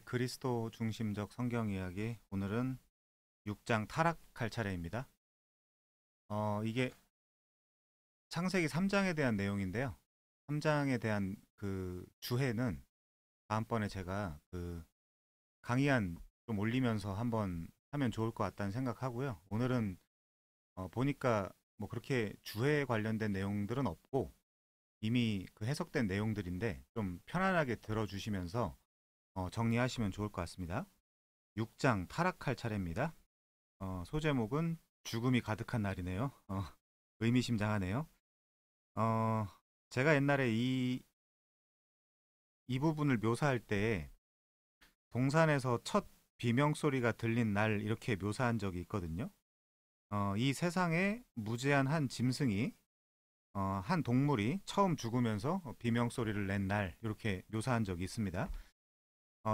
그리스도 중심적 성경 이야기. 오늘은 6장 타락할 차례입니다. 이게 창세기 3장에 대한 내용인데요. 3장에 대한 그 주해는 다음번에 제가 그 강의안 좀 올리면서 한번 하면 좋을 것 같다는 생각하고요. 오늘은 보니까 뭐 그렇게 주해에 관련된 내용들은 없고 이미 그 해석된 내용들인데 좀 편안하게 들어주시면서 정리하시면 좋을 것 같습니다. 6장 타락할 차례입니다. 소제목은 죽음이 가득한 날이네요. 의미심장하네요. 어, 제가 옛날에 이 부분을 묘사할 때 동산에서 첫 비명 소리가 들린 날 이렇게 묘사한 적이 있거든요. 이 세상에 무제한 한 짐승이 한 동물이 처음 죽으면서 비명 소리를 낸 날 이렇게 묘사한 적이 있습니다.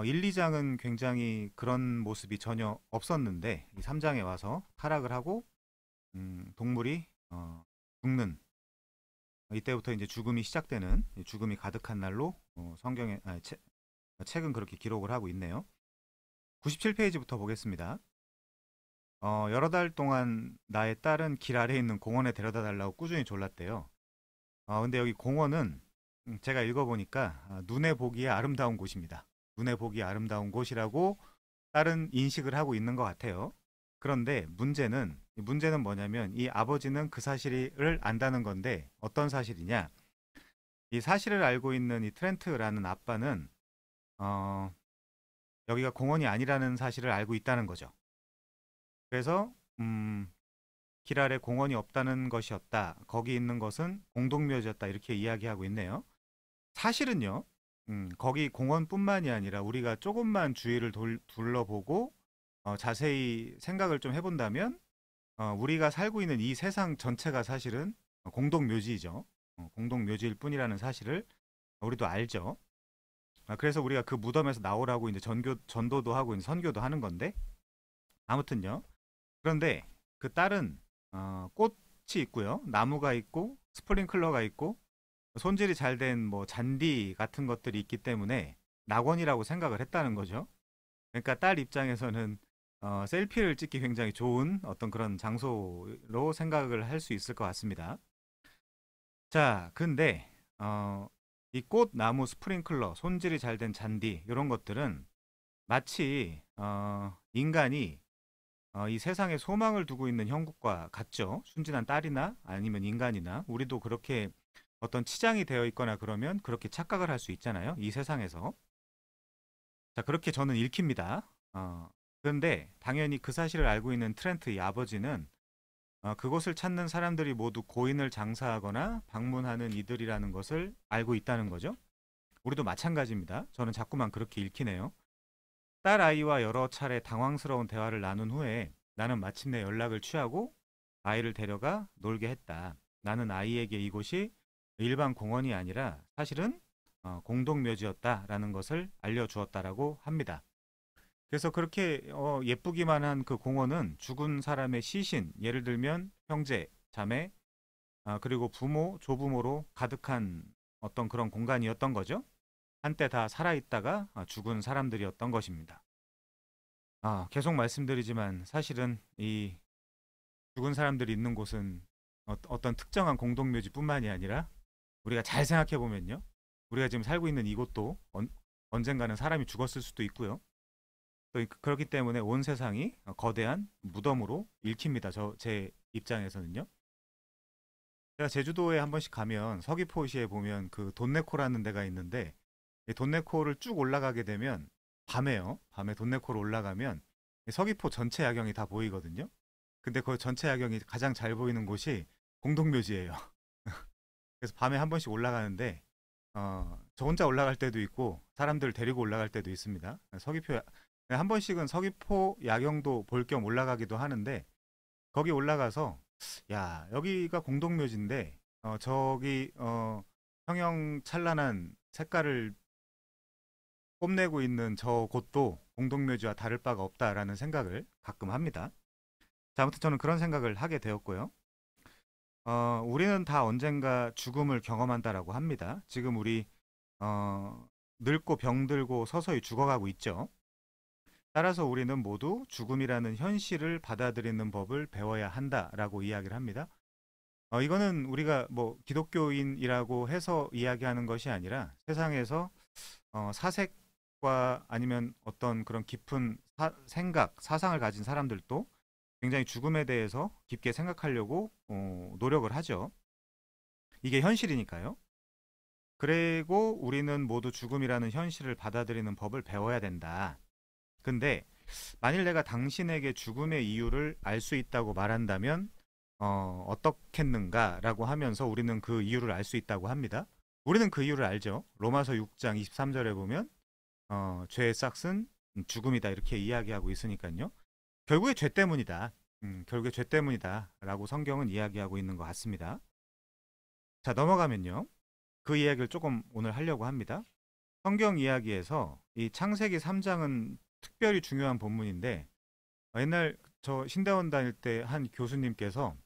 1, 2장은 굉장히 그런 모습이 전혀 없었는데 이 3장에 와서 타락을 하고 동물이 죽는 이때부터 이제 죽음이 시작되는 죽음이 가득한 날로 성경에 책은 그렇게 기록을 하고 있네요. 97페이지부터 보겠습니다. 여러 달 동안 나의 딸은 길 아래에 있는 공원에 데려다 달라고 꾸준히 졸랐대요. 근데 여기 공원은 제가 읽어보니까 눈에 보기에 아름다운 곳입니다. 눈에 보기에 아름다운 곳이라고 딸은 인식을 하고 있는 것 같아요. 그런데 문제는 뭐냐면 이 아버지는 그 사실을 안다는 건데 어떤 사실이냐? 이 사실을 알고 있는 이 트렌트라는 아빠는 어, 여기가 공원이 아니라는 사실을 알고 있다는 거죠. 그래서 길 아래 공원이 없다는 것이었다. 거기 있는 것은 공동묘지였다. 이렇게 이야기하고 있네요. 사실은요. 거기 공원뿐만이 아니라 우리가 조금만 주위를 둘러보고 자세히 생각을 좀 해본다면 우리가 살고 있는 이 세상 전체가 사실은 공동묘지이죠. 공동묘지일 뿐이라는 사실을 우리도 알죠. 그래서 우리가 그 무덤에서 나오라고 이제 전도도 하고 이제 선교도 하는 건데 아무튼요. 그런데 그 딸은 꽃이 있고요, 나무가 있고 스프링클러가 있고 손질이 잘 된 뭐 잔디 같은 것들이 있기 때문에 낙원이라고 생각을 했다는 거죠. 그러니까 딸 입장에서는 셀피를 찍기 굉장히 좋은 어떤 그런 장소로 생각을 할 수 있을 것 같습니다. 자, 근데 이 꽃, 나무, 스프링클러, 손질이 잘 된 잔디 이런 것들은 마치 인간이 이 세상에 소망을 두고 있는 형국과 같죠. 순진한 딸이나 아니면 인간이나 우리도 그렇게 어떤 치장이 되어 있거나 그러면 그렇게 착각을 할 수 있잖아요. 이 세상에서. 자, 그렇게 저는 읽힙니다. 그런데 당연히 그 사실을 알고 있는 트렌트 이 아버지는 그곳을 찾는 사람들이 모두 고인을 장사하거나 방문하는 이들이라는 것을 알고 있다는 거죠. 우리도 마찬가지입니다. 저는 자꾸만 그렇게 읽히네요. 딸 아이와 여러 차례 당황스러운 대화를 나눈 후에 나는 마침내 연락을 취하고 아이를 데려가 놀게 했다. 나는 아이에게 이곳이 일반 공원이 아니라 사실은 공동묘지였다라는 것을 알려주었다라고 합니다. 그래서 그렇게 예쁘기만 한 그 공원은 죽은 사람의 시신, 예를 들면 형제, 자매, 그리고 부모, 조부모로 가득한 어떤 그런 공간이었던 거죠. 한때 다 살아있다가 죽은 사람들이었던 것입니다. 계속 말씀드리지만 사실은 이 죽은 사람들이 있는 곳은 어떤 특정한 공동묘지뿐만이 아니라 우리가 잘 생각해 보면요, 우리가 지금 살고 있는 이곳도 언젠가는 사람이 죽었을 수도 있고요. 또 그렇기 때문에 온 세상이 거대한 무덤으로 읽힙니다. 제 입장에서는요. 제가 제주도에 한 번씩 가면 서귀포시에 보면 그 돈네코라는 데가 있는데 이 돈네코를 쭉 올라가게 되면 밤에요. 밤에 돈네코를 올라가면 서귀포 전체 야경이 다 보이거든요. 근데 그 전체 야경이 가장 잘 보이는 곳이 공동묘지예요. 그래서 밤에 한 번씩 올라가는데 저 혼자 올라갈 때도 있고 사람들 데리고 올라갈 때도 있습니다. 한 번씩은 서귀포 야경도 볼 겸 올라가기도 하는데 거기 올라가서 야, 여기가 공동묘지인데 저기 형형찬란한 색깔을 뽐내고 있는 저 곳도 공동묘지와 다를 바가 없다라는 생각을 가끔 합니다. 자, 아무튼 저는 그런 생각을 하게 되었고요. 우리는 다 언젠가 죽음을 경험한다라고 합니다. 지금 우리 늙고 병들고 서서히 죽어가고 있죠. 따라서 우리는 모두 죽음이라는 현실을 받아들이는 법을 배워야 한다라고 이야기를 합니다. 이거는 우리가 뭐 기독교인이라고 해서 이야기하는 것이 아니라 세상에서 사색과 아니면 어떤 그런 깊은 생각, 사상을 가진 사람들도 굉장히 죽음에 대해서 깊게 생각하려고 노력을 하죠. 이게 현실이니까요. 그리고 우리는 모두 죽음이라는 현실을 받아들이는 법을 배워야 된다. 근데 만일 내가 당신에게 죽음의 이유를 알 수 있다고 말한다면 어떻겠는가라고 하면서 우리는 그 이유를 알 수 있다고 합니다. 우리는 그 이유를 알죠. 로마서 6장 23절에 보면 죄의 싹은 죽음이다 이렇게 이야기하고 있으니까요. 결국에 죄 때문이다. 결국에 죄 때문이다라고 성경은 이야기하고 있는 것 같습니다. 자, 넘어가면요. 그 이야기를 조금 오늘 하려고 합니다. 성경 이야기에서 이 창세기 3장은 특별히 중요한 본문인데 옛날 저 신대원 다닐 때 한 교수님께서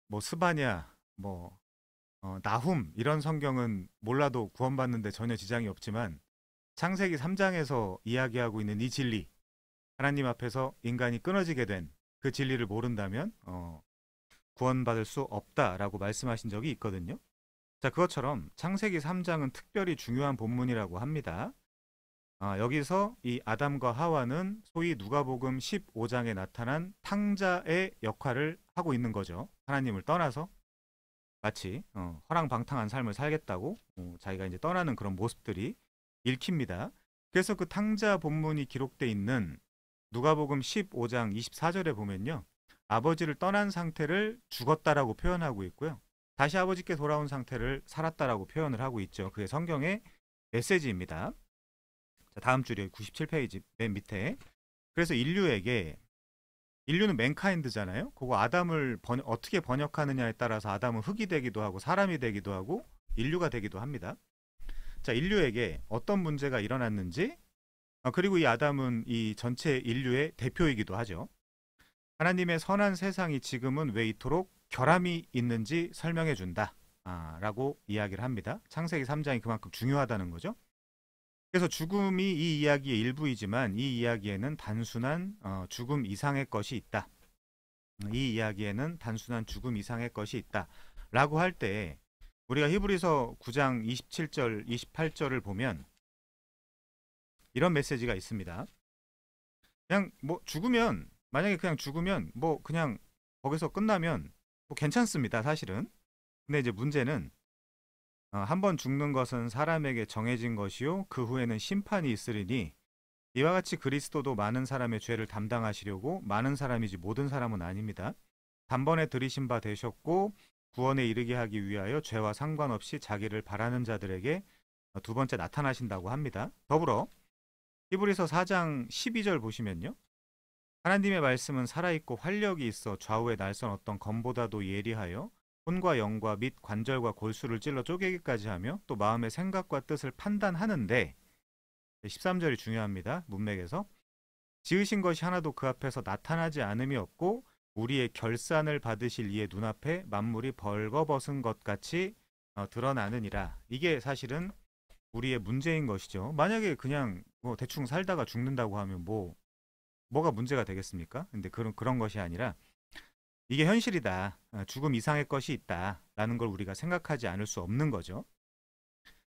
뭐 스바냐, 뭐 나훔 이런 성경은 몰라도 구원받는데 전혀 지장이 없지만 창세기 3장에서 이야기하고 있는 이 진리, 하나님 앞에서 인간이 끊어지게 된 그 진리를 모른다면 구원받을 수 없다라고 말씀하신 적이 있거든요. 자, 그것처럼 창세기 3장은 특별히 중요한 본문이라고 합니다. 여기서 이 아담과 하와는 소위 누가복음 15장에 나타난 탕자의 역할을 하고 있는 거죠. 하나님을 떠나서 마치 허랑방탕한 삶을 살겠다고 자기가 이제 떠나는 그런 모습들이 읽힙니다. 그래서 그 탕자 본문이 기록돼 있는 누가복음 15장 24절에 보면요. 아버지를 떠난 상태를 죽었다라고 표현하고 있고요. 다시 아버지께 돌아온 상태를 살았다라고 표현을 하고 있죠. 그게 성경의 메시지입니다. 자, 다음 줄에 97페이지 맨 밑에. 그래서 인류는 맨카인드잖아요. 그거 아담을 어떻게 번역하느냐에 따라서 아담은 흙이 되기도 하고 사람이 되기도 하고 인류가 되기도 합니다. 자, 인류에게 어떤 문제가 일어났는지 그리고 이 아담은 이 전체 인류의 대표이기도 하죠. 하나님의 선한 세상이 지금은 왜 이토록 결함이 있는지 설명해 준다 라고 이야기를 합니다. 창세기 3장이 그만큼 중요하다는 거죠. 그래서 죽음이 이 이야기의 일부이지만 이 이야기에는 단순한 죽음 이상의 것이 있다. 이 이야기에는 단순한 죽음 이상의 것이 있다 라고 할 때 우리가 히브리서 9장 27절 28절을 보면 이런 메시지가 있습니다. 그냥 뭐 죽으면 만약에 그냥 죽으면 뭐 그냥 거기서 끝나면 뭐 괜찮습니다. 사실은. 근데 이제 문제는 한 번 죽는 것은 사람에게 정해진 것이요 그 후에는 심판이 있으리니 이와 같이 그리스도도 많은 사람의 죄를 담당하시려고 많은 사람이지 모든 사람은 아닙니다. 단번에 들이신 바 되셨고 구원에 이르게 하기 위하여 죄와 상관없이 자기를 바라는 자들에게 두 번째 나타나신다고 합니다. 더불어 히브리서 4장 12절 보시면요. 하나님의 말씀은 살아있고 활력이 있어 좌우에 날선 어떤 검보다도 예리하여 혼과 영과 및 관절과 골수를 찔러 쪼개기까지 하며 또 마음의 생각과 뜻을 판단하는데 13절이 중요합니다. 문맥에서 지으신 것이 하나도 그 앞에서 나타나지 않음이 없고 우리의 결산을 받으실 이의 눈앞에 만물이 벌거벗은 것 같이 드러나느니라. 이게 사실은 우리의 문제인 것이죠. 만약에 그냥 뭐 대충 살다가 죽는다고 하면 뭐가 문제가 되겠습니까? 근데 그런 것이 아니라 이게 현실이다. 죽음 이상의 것이 있다라는 걸 우리가 생각하지 않을 수 없는 거죠.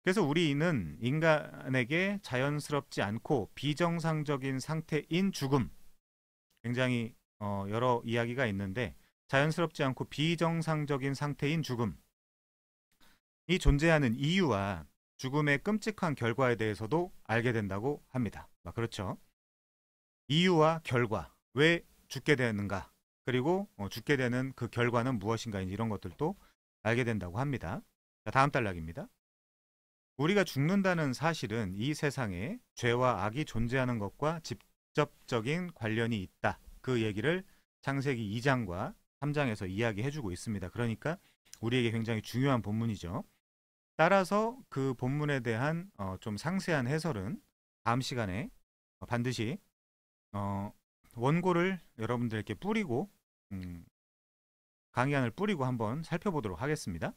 그래서 우리는 인간에게 자연스럽지 않고 비정상적인 상태인 죽음, 굉장히 여러 이야기가 있는데 자연스럽지 않고 비정상적인 상태인 죽음, 이 존재하는 이유와 죽음의 끔찍한 결과에 대해서도 알게 된다고 합니다. 그렇죠. 이유와 결과, 왜 죽게 되는가, 그리고 죽게 되는 그 결과는 무엇인가, 이런 것들도 알게 된다고 합니다. 자, 다음 단락입니다. 우리가 죽는다는 사실은 이 세상에 죄와 악이 존재하는 것과 직접적인 관련이 있다. 그 얘기를 창세기 2장과 3장에서 이야기해주고 있습니다. 그러니까 우리에게 굉장히 중요한 본문이죠. 따라서 그 본문에 대한 좀 상세한 해설은 다음 시간에 반드시 원고를 여러분들께 뿌리고 강의안을 뿌리고 한번 살펴보도록 하겠습니다.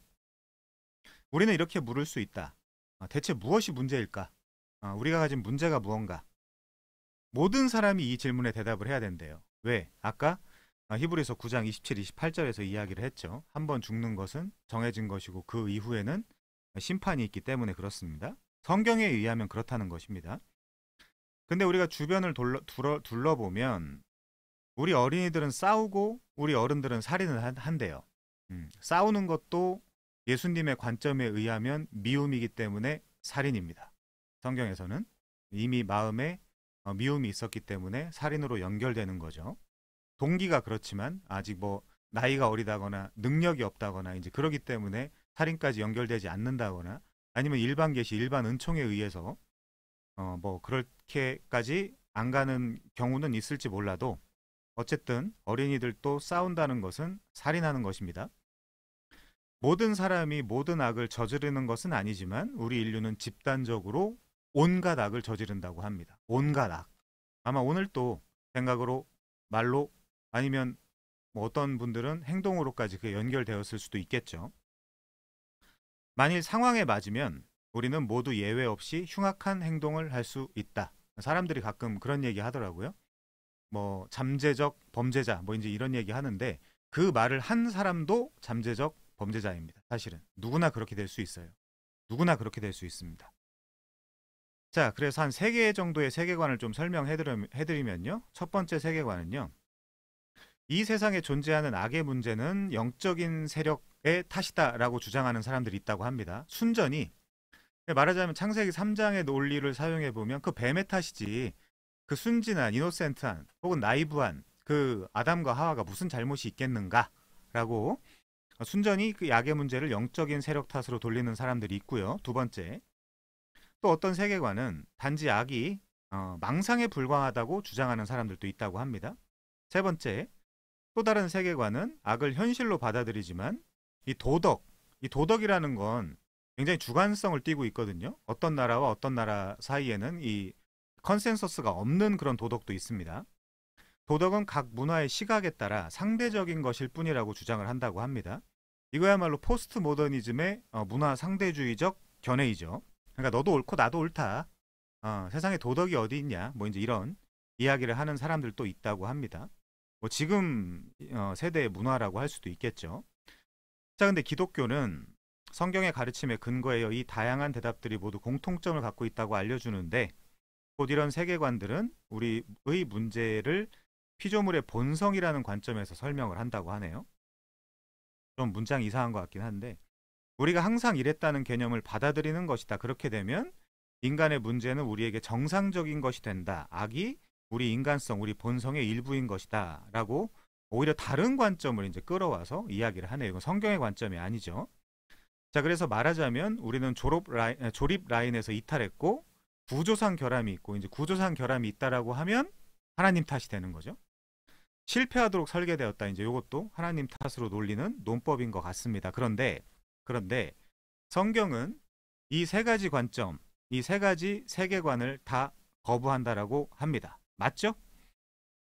우리는 이렇게 물을 수 있다. 대체 무엇이 문제일까? 우리가 가진 문제가 무언가? 모든 사람이 이 질문에 대답을 해야 된대요. 왜? 아까 히브리서 9장 27, 28절에서 이야기를 했죠. 한 번 죽는 것은 정해진 것이고 그 이후에는 심판이 있기 때문에 그렇습니다. 성경에 의하면 그렇다는 것입니다. 근데 우리가 주변을 둘러보면 우리 어린이들은 싸우고 우리 어른들은 살인을 한대요. 싸우는 것도 예수님의 관점에 의하면 미움이기 때문에 살인입니다. 성경에서는 이미 마음에 미움이 있었기 때문에 살인으로 연결되는 거죠. 동기가 그렇지만 아직 뭐 나이가 어리다거나 능력이 없다거나 이제 그러기 때문에 살인까지 연결되지 않는다거나 아니면 일반 계시, 일반 은총에 의해서 뭐 그렇게까지 안 가는 경우는 있을지 몰라도 어쨌든 어린이들도 싸운다는 것은 살인하는 것입니다. 모든 사람이 모든 악을 저지르는 것은 아니지만 우리 인류는 집단적으로 온갖 악을 저지른다고 합니다. 온갖 악. 아마 오늘 또 생각으로, 말로, 아니면 뭐 어떤 분들은 행동으로까지 그게 연결되었을 수도 있겠죠. 만일 상황에 맞으면 우리는 모두 예외 없이 흉악한 행동을 할 수 있다. 사람들이 가끔 그런 얘기 하더라고요. 뭐 잠재적 범죄자 뭐 이제 이런 얘기 하는데 그 말을 한 사람도 잠재적 범죄자입니다. 사실은 누구나 그렇게 될 수 있어요. 누구나 그렇게 될 수 있습니다. 자, 그래서 한 3개 정도의 세계관을 좀 설명해드리면요. 첫 번째 세계관은요. 이 세상에 존재하는 악의 문제는 영적인 세력의 탓이다라고 주장하는 사람들이 있다고 합니다. 순전히 말하자면 창세기 3장의 논리를 사용해 보면 그 뱀의 탓이지 그 순진한 이노센트한 혹은 나이브한 그 아담과 하와가 무슨 잘못이 있겠는가라고 순전히 그 악의 문제를 영적인 세력 탓으로 돌리는 사람들이 있고요. 두 번째, 또 어떤 세계관은 단지 악이 망상에 불과하다고 주장하는 사람들도 있다고 합니다. 세 번째, 또 다른 세계관은 악을 현실로 받아들이지만 이 도덕이라는 건 굉장히 주관성을 띠고 있거든요. 어떤 나라와 어떤 나라 사이에는 이 컨센서스가 없는 그런 도덕도 있습니다. 도덕은 각 문화의 시각에 따라 상대적인 것일 뿐이라고 주장을 한다고 합니다. 이거야말로 포스트 모더니즘의 문화 상대주의적 견해이죠. 그러니까 너도 옳고 나도 옳다. 세상에 도덕이 어디 있냐. 뭐 이제 이런 이야기를 하는 사람들도 있다고 합니다. 뭐 지금 세대의 문화라고 할 수도 있겠죠. 자, 근데 기독교는 성경의 가르침에 근거하여 이 다양한 대답들이 모두 공통점을 갖고 있다고 알려주는데 곧 이런 세계관들은 우리의 문제를 피조물의 본성이라는 관점에서 설명을 한다고 하네요. 좀 문장이 이상한 것 같긴 한데 우리가 항상 이랬다는 개념을 받아들이는 것이다. 그렇게 되면 인간의 문제는 우리에게 정상적인 것이 된다. 악이 우리 인간성, 우리 본성의 일부인 것이다. 라고 오히려 다른 관점을 이제 끌어와서 이야기를 하네요. 이건 성경의 관점이 아니죠. 자, 그래서 말하자면 우리는 조립 라인에서 이탈했고 구조상 결함이 있고 이제 구조상 결함이 있다라고 하면 하나님 탓이 되는 거죠. 실패하도록 설계되었다. 이제 이것도 하나님 탓으로 놀리는 논법인 것 같습니다. 그런데 성경은 이 세 가지 관점, 이 세 가지 세계관을 다 거부한다라고 합니다. 맞죠?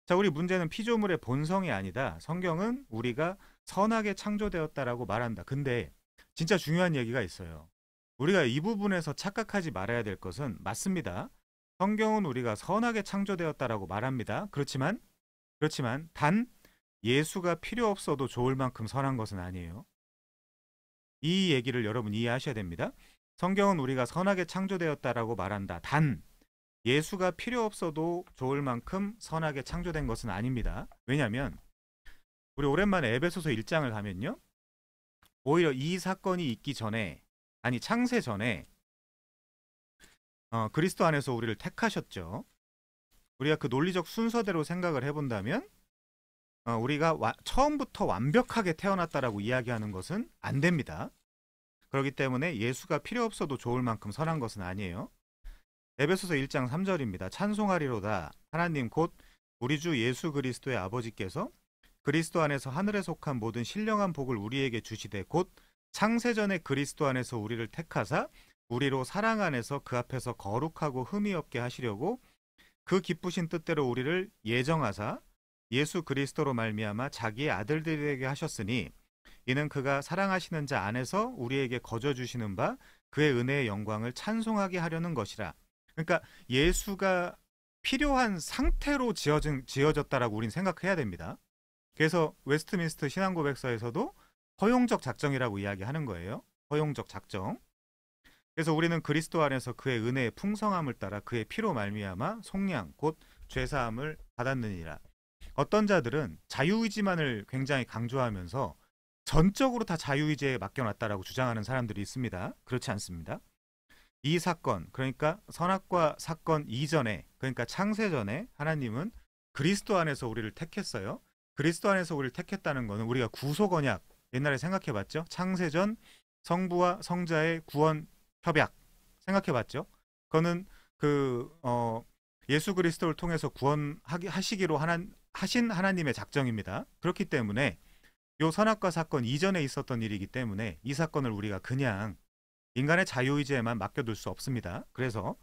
자, 우리 문제는 피조물의 본성이 아니다. 성경은 우리가 선하게 창조되었다라고 말한다. 근데 진짜 중요한 얘기가 있어요. 우리가 이 부분에서 착각하지 말아야 될 것은 맞습니다. 성경은 우리가 선하게 창조되었다라고 말합니다. 그렇지만 단 예수가 필요 없어도 좋을 만큼 선한 것은 아니에요. 이 얘기를 여러분 이해하셔야 됩니다. 성경은 우리가 선하게 창조되었다라고 말한다. 단 예수가 필요 없어도 좋을 만큼 선하게 창조된 것은 아닙니다. 왜냐하면 우리 오랜만에 에베소서 1장을 가면요. 오히려 이 사건이 있기 전에, 아니 창세 전에 그리스도 안에서 우리를 택하셨죠. 우리가 그 논리적 순서대로 생각을 해본다면 우리가 처음부터 완벽하게 태어났다라고 이야기하는 것은 안 됩니다. 그렇기 때문에 예수가 필요 없어도 좋을 만큼 선한 것은 아니에요. 에베소서 1장 3절입니다. 찬송하리로다. 하나님 곧 우리 주 예수 그리스도의 아버지께서 그리스도 안에서 하늘에 속한 모든 신령한 복을 우리에게 주시되 곧 창세전에 그리스도 안에서 우리를 택하사 우리로 사랑 안에서 그 앞에서 거룩하고 흠이 없게 하시려고 그 기쁘신 뜻대로 우리를 예정하사 예수 그리스도로 말미암아 자기의 아들들에게 하셨으니 이는 그가 사랑하시는 자 안에서 우리에게 거저 주시는 바 그의 은혜의 영광을 찬송하게 하려는 것이라. 그러니까 예수가 필요한 상태로 지어졌다라고 우린 생각해야 됩니다. 그래서 웨스트민스터 신앙고백서에서도 허용적 작정이라고 이야기하는 거예요. 허용적 작정. 그래서 우리는 그리스도 안에서 그의 은혜의 풍성함을 따라 그의 피로 말미암아 속량 곧 죄사함을 받았느니라. 어떤 자들은 자유의지만을 굉장히 강조하면서 전적으로 다 자유의지에 맡겨놨다라고 주장하는 사람들이 있습니다. 그렇지 않습니다. 이 사건, 그러니까 선악과 사건 이전에, 그러니까 창세전에 하나님은 그리스도 안에서 우리를 택했어요. 그리스도 안에서 우리를 택했다는 것은 우리가 구속 언약, 옛날에 생각해봤죠. 창세전 성부와 성자의 구원 협약 생각해봤죠. 그거는 예수 그리스도를 통해서 구원하시기로 하신 하나님의 작정입니다. 그렇기 때문에 요 선악과 사건 이전에 있었던 일이기 때문에 이 사건을 우리가 그냥 인간의 자유의지에만 맡겨둘 수 없습니다. 그래서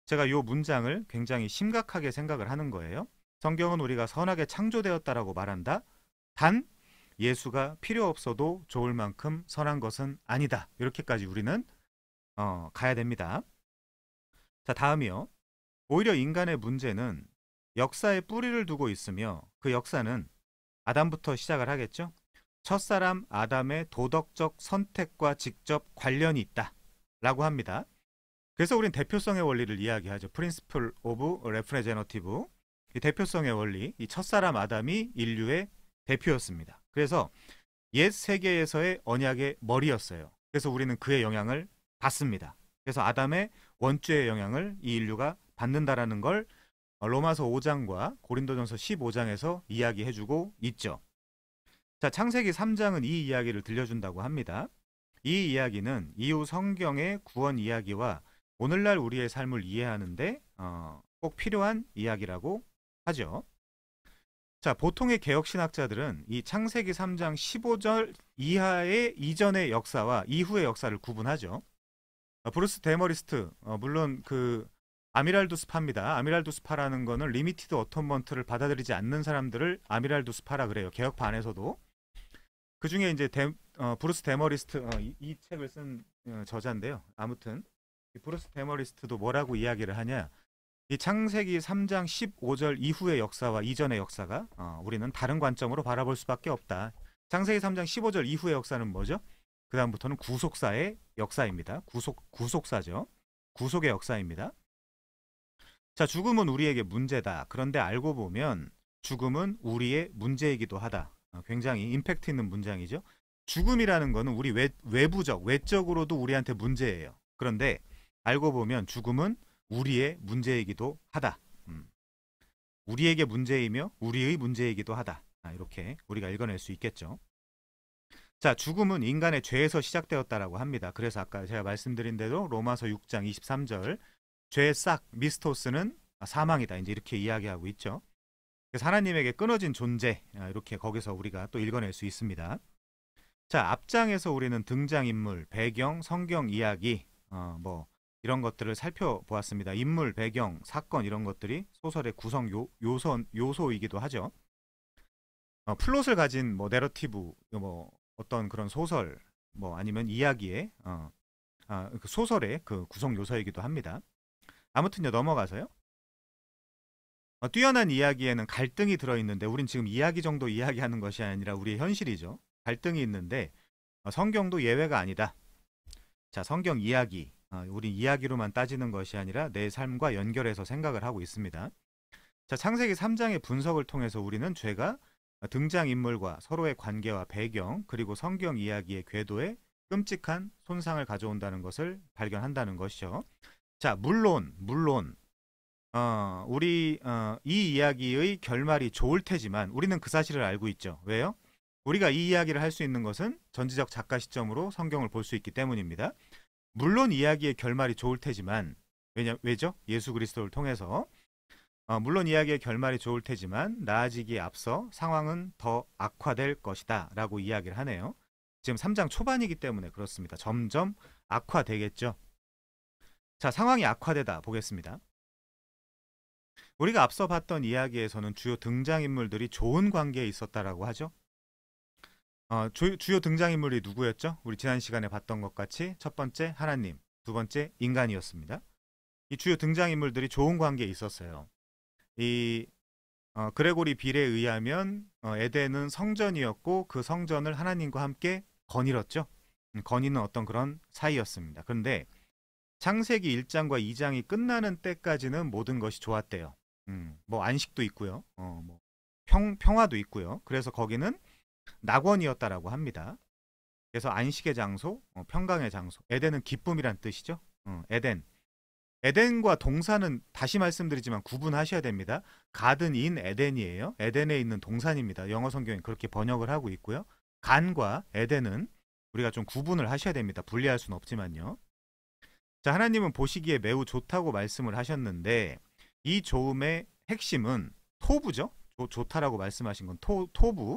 제가 요 문장을 굉장히 심각하게 생각을 하는 거예요. 성경은 우리가 선하게 창조되었다라고 말한다. 단 예수가 필요 없어도 좋을 만큼 선한 것은 아니다. 이렇게까지 우리는 가야 됩니다. 자, 다음이요. 오히려 인간의 문제는 역사에 뿌리를 두고 있으며 그 역사는 아담부터 시작을 하겠죠. 첫사람 아담의 도덕적 선택과 직접 관련이 있다 라고 합니다. 그래서 우린 대표성의 원리를 이야기하죠. Principle of Representative. 이 대표성의 원리, 이 첫사람 아담이 인류의 대표였습니다. 그래서 옛 세계에서의 언약의 머리였어요. 그래서 우리는 그의 영향을 받습니다. 그래서 아담의 원죄의 영향을 이 인류가 받는다라는 걸 로마서 5장과 고린도전서 15장에서 이야기해주고 있죠. 자, 창세기 3장은 이 이야기를 들려준다고 합니다. 이 이야기는 이후 성경의 구원 이야기와 오늘날 우리의 삶을 이해하는데 꼭 필요한 이야기라고 하죠. 자, 보통의 개혁신학자들은 이 창세기 3장 15절 이하의 이전의 역사와 이후의 역사를 구분하죠. 브루스 데머리스트, 물론 그 아미랄두스파입니다. 아미랄두스파라는 거는 리미티드 어톤먼트를 받아들이지 않는 사람들을 아미랄두스파라 그래요. 개혁파 안에서도. 그 중에 이제 브루스 데머리스트 이 책을 쓴 저자인데요. 아무튼 브루스 데머리스트도 뭐라고 이야기를 하냐? 이 창세기 3장 15절 이후의 역사와 이전의 역사가 우리는 다른 관점으로 바라볼 수밖에 없다. 창세기 3장 15절 이후의 역사는 뭐죠? 그 다음부터는 구속사의 역사입니다. 구속사죠. 구속의 역사입니다. 자, 죽음은 우리에게 문제다. 그런데 알고 보면 죽음은 우리의 문제이기도 하다. 굉장히 임팩트 있는 문장이죠. 죽음이라는 거는 우리 외적으로도 우리한테 문제예요. 그런데 알고 보면 죽음은 우리의 문제이기도 하다. 우리에게 문제이며 우리의 문제이기도 하다. 이렇게 우리가 읽어낼 수 있겠죠. 자, 죽음은 인간의 죄에서 시작되었다라고 합니다. 그래서 아까 제가 말씀드린 대로 로마서 6장 23절 죄의 싹 미스토스는 사망이다. 이제 이렇게 이야기하고 있죠. 그래서 하나님에게 끊어진 존재, 이렇게 거기서 우리가 또 읽어낼 수 있습니다. 자, 앞장에서 우리는 등장인물, 배경, 성경 이야기, 이런 것들을 살펴보았습니다. 인물, 배경, 사건 이런 것들이 소설의 구성 요소이기도 하죠. 플롯을 가진 내러티브, 어떤 그런 소설, 아니면 이야기의 그 소설의 그 구성 요소이기도 합니다. 아무튼요, 넘어가서요. 뛰어난 이야기에는 갈등이 들어있는데 우린 지금 이야기 정도 이야기하는 것이 아니라 우리의 현실이죠. 갈등이 있는데 성경도 예외가 아니다. 자, 성경 이야기, 우린 이야기로만 따지는 것이 아니라 내 삶과 연결해서 생각을 하고 있습니다. 자, 창세기 3장의 분석을 통해서 우리는 죄가 등장인물과 서로의 관계와 배경 그리고 성경 이야기의 궤도에 끔찍한 손상을 가져온다는 것을 발견한다는 것이죠. 자, 물론 우리 이 이야기의 결말이 좋을 테지만 우리는 그 사실을 알고 있죠. 왜요? 우리가 이 이야기를 할 수 있는 것은 전지적 작가 시점으로 성경을 볼 수 있기 때문입니다. 물론 이야기의 결말이 좋을 테지만 왜죠? 예수 그리스도를 통해서 물론 이야기의 결말이 좋을 테지만 나아지기에 앞서 상황은 더 악화될 것이다 라고 이야기를 하네요. 지금 3장 초반이기 때문에 그렇습니다. 점점 악화되겠죠. 자, 상황이 악화되다 보겠습니다. 우리가 앞서 봤던 이야기에서는 주요 등장인물들이 좋은 관계에 있었다라고 하죠. 주요 등장인물이 누구였죠? 우리 지난 시간에 봤던 것 같이 첫 번째 하나님, 두 번째 인간이었습니다. 이 주요 등장인물들이 좋은 관계에 있었어요. 이 그레고리 빌에 의하면 에덴은 성전이었고 그 성전을 하나님과 함께 거닐었죠. 거니는 어떤 그런 사이였습니다. 그런데 창세기 1장과 2장이 끝나는 때까지는 모든 것이 좋았대요. 뭐 안식도 있고요. 뭐 평화도 있고요. 그래서 거기는 낙원이었다라고 합니다. 그래서 안식의 장소, 평강의 장소. 에덴은 기쁨이란 뜻이죠. 에덴. 에덴과 동산은 다시 말씀드리지만 구분하셔야 됩니다. 가든 인 에덴이에요. 에덴에 있는 동산입니다. 영어 성경이 그렇게 번역을 하고 있고요. 간과 에덴은 우리가 좀 구분을 하셔야 됩니다. 분리할 수는 없지만요. 자, 하나님은 보시기에 매우 좋다고 말씀을 하셨는데 이 좋음의 핵심은 토부죠. 좋다라고 말씀하신 건 토부.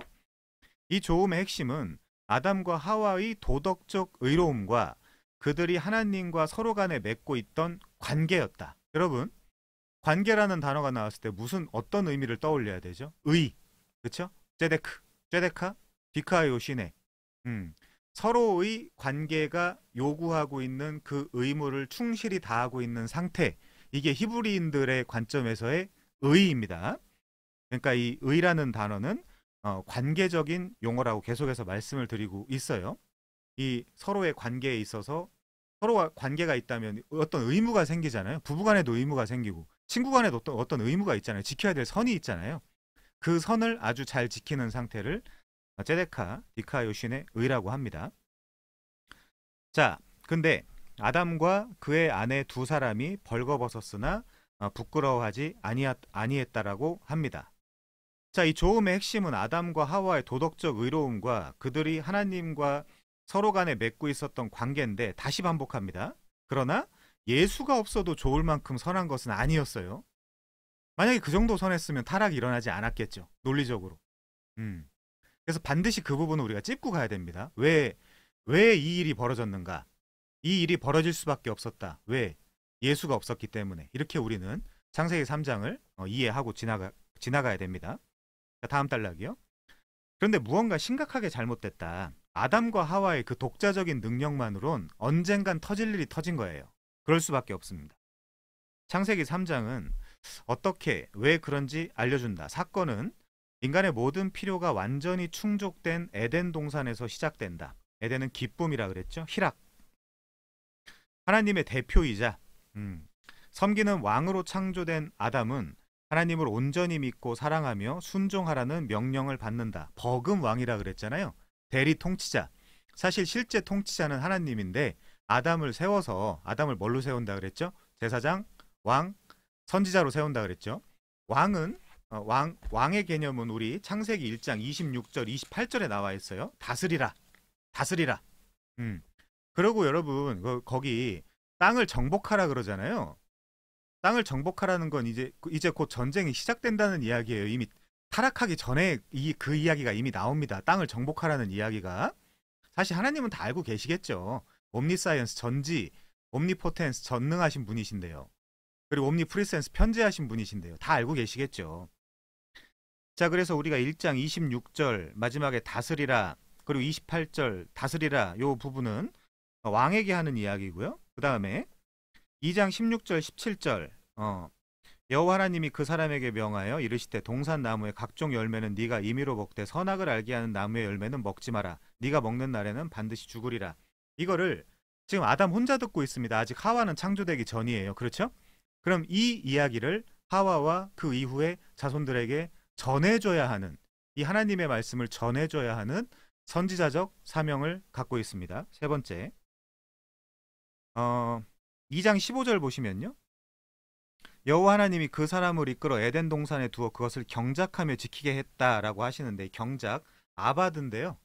이 좋음의 핵심은 아담과 하와의 도덕적 의로움과 그들이 하나님과 서로 간에 맺고 있던 관계였다. 여러분, 관계라는 단어가 나왔을 때 어떤 의미를 떠올려야 되죠? 그렇죠? 제데카, 비카요시네. 서로의 관계가 요구하고 있는 그 의무를 충실히 다하고 있는 상태. 이게 히브리인들의 관점에서의 의입니다. 그러니까 이 의라는 단어는 관계적인 용어라고 계속해서 말씀을 드리고 있어요. 이 서로의 관계에 있어서 서로와 관계가 있다면 어떤 의무가 생기잖아요. 부부간에도 의무가 생기고 친구간에도 어떤 의무가 있잖아요. 지켜야 될 선이 있잖아요. 그 선을 아주 잘 지키는 상태를 제데카, 디카요신의 의라고 합니다. 자, 근데 아담과 그의 아내 두 사람이 벌거벗었으나 부끄러워하지 아니했다라고 합니다. 자, 이 조음의 핵심은 아담과 하와의 도덕적 의로움과 그들이 하나님과 서로 간에 맺고 있었던 관계인데 다시 반복합니다. 그러나 예수가 없어도 좋을 만큼 선한 것은 아니었어요. 만약에 그 정도 선했으면 타락이 일어나지 않았겠죠. 논리적으로. 그래서 반드시 그 부분을 우리가 짚고 가야 됩니다. 왜 이 일이 벌어졌는가? 이 일이 벌어질 수밖에 없었다. 왜? 예수가 없었기 때문에. 이렇게 우리는 창세기 3장을 이해하고 지나가야 됩니다. 다음 단락이요. 그런데 무언가 심각하게 잘못됐다. 아담과 하와의 그 독자적인 능력만으론 언젠간 터질 일이 터진 거예요. 그럴 수밖에 없습니다. 창세기 3장은 어떻게, 왜 그런지 알려준다. 사건은 인간의 모든 필요가 완전히 충족된 에덴 동산에서 시작된다. 에덴은 기쁨이라 그랬죠. 희락. 하나님의 대표이자 섬기는 왕으로 창조된 아담은 하나님을 온전히 믿고 사랑하며 순종하라는 명령을 받는다. 버금왕이라 그랬잖아요. 대리 통치자. 사실 실제 통치자는 하나님인데 아담을 뭘로 세운다 그랬죠? 제사장, 왕, 선지자로 세운다 그랬죠. 왕의 개념은 우리 창세기 1장 26절, 28절에 나와 있어요. 다스리라. 그리고 여러분 거기 땅을 정복하라 그러잖아요. 땅을 정복하라는 건 이제 곧 전쟁이 시작된다는 이야기예요. 이미 타락하기 전에 그 이야기가 이미 나옵니다. 땅을 정복하라는 이야기가. 사실 하나님은 다 알고 계시겠죠. 옴니사이언스 전지, 옴니포텐스 전능하신 분이신데요. 그리고 옴니프리센스 편재하신 분이신데요. 다 알고 계시겠죠. 자, 그래서 우리가 1장 26절 마지막에 다스리라, 그리고 28절 다스리라, 요 부분은 왕에게 하는 이야기고요. 그 다음에 2장 16절 17절 여호와 하나님이 그 사람에게 명하여 이르시되 동산 나무의 각종 열매는 네가 임의로 먹되 선악을 알게 하는 나무의 열매는 먹지 마라. 네가 먹는 날에는 반드시 죽으리라. 이거를 지금 아담 혼자 듣고 있습니다. 아직 하와는 창조되기 전이에요. 그렇죠? 그럼 이 이야기를 하와와 그 이후에 자손들에게 전해줘야 하는, 이 하나님의 말씀을 전해줘야 하는 선지자적 사명을 갖고 있습니다. 세 번째, 2장 15절 보시면요. 여호와 하나님이 그 사람을 이끌어 에덴 동산에 두어 그것을 경작하며 지키게 했다라고 하시는데, 경작, 아바드인데요.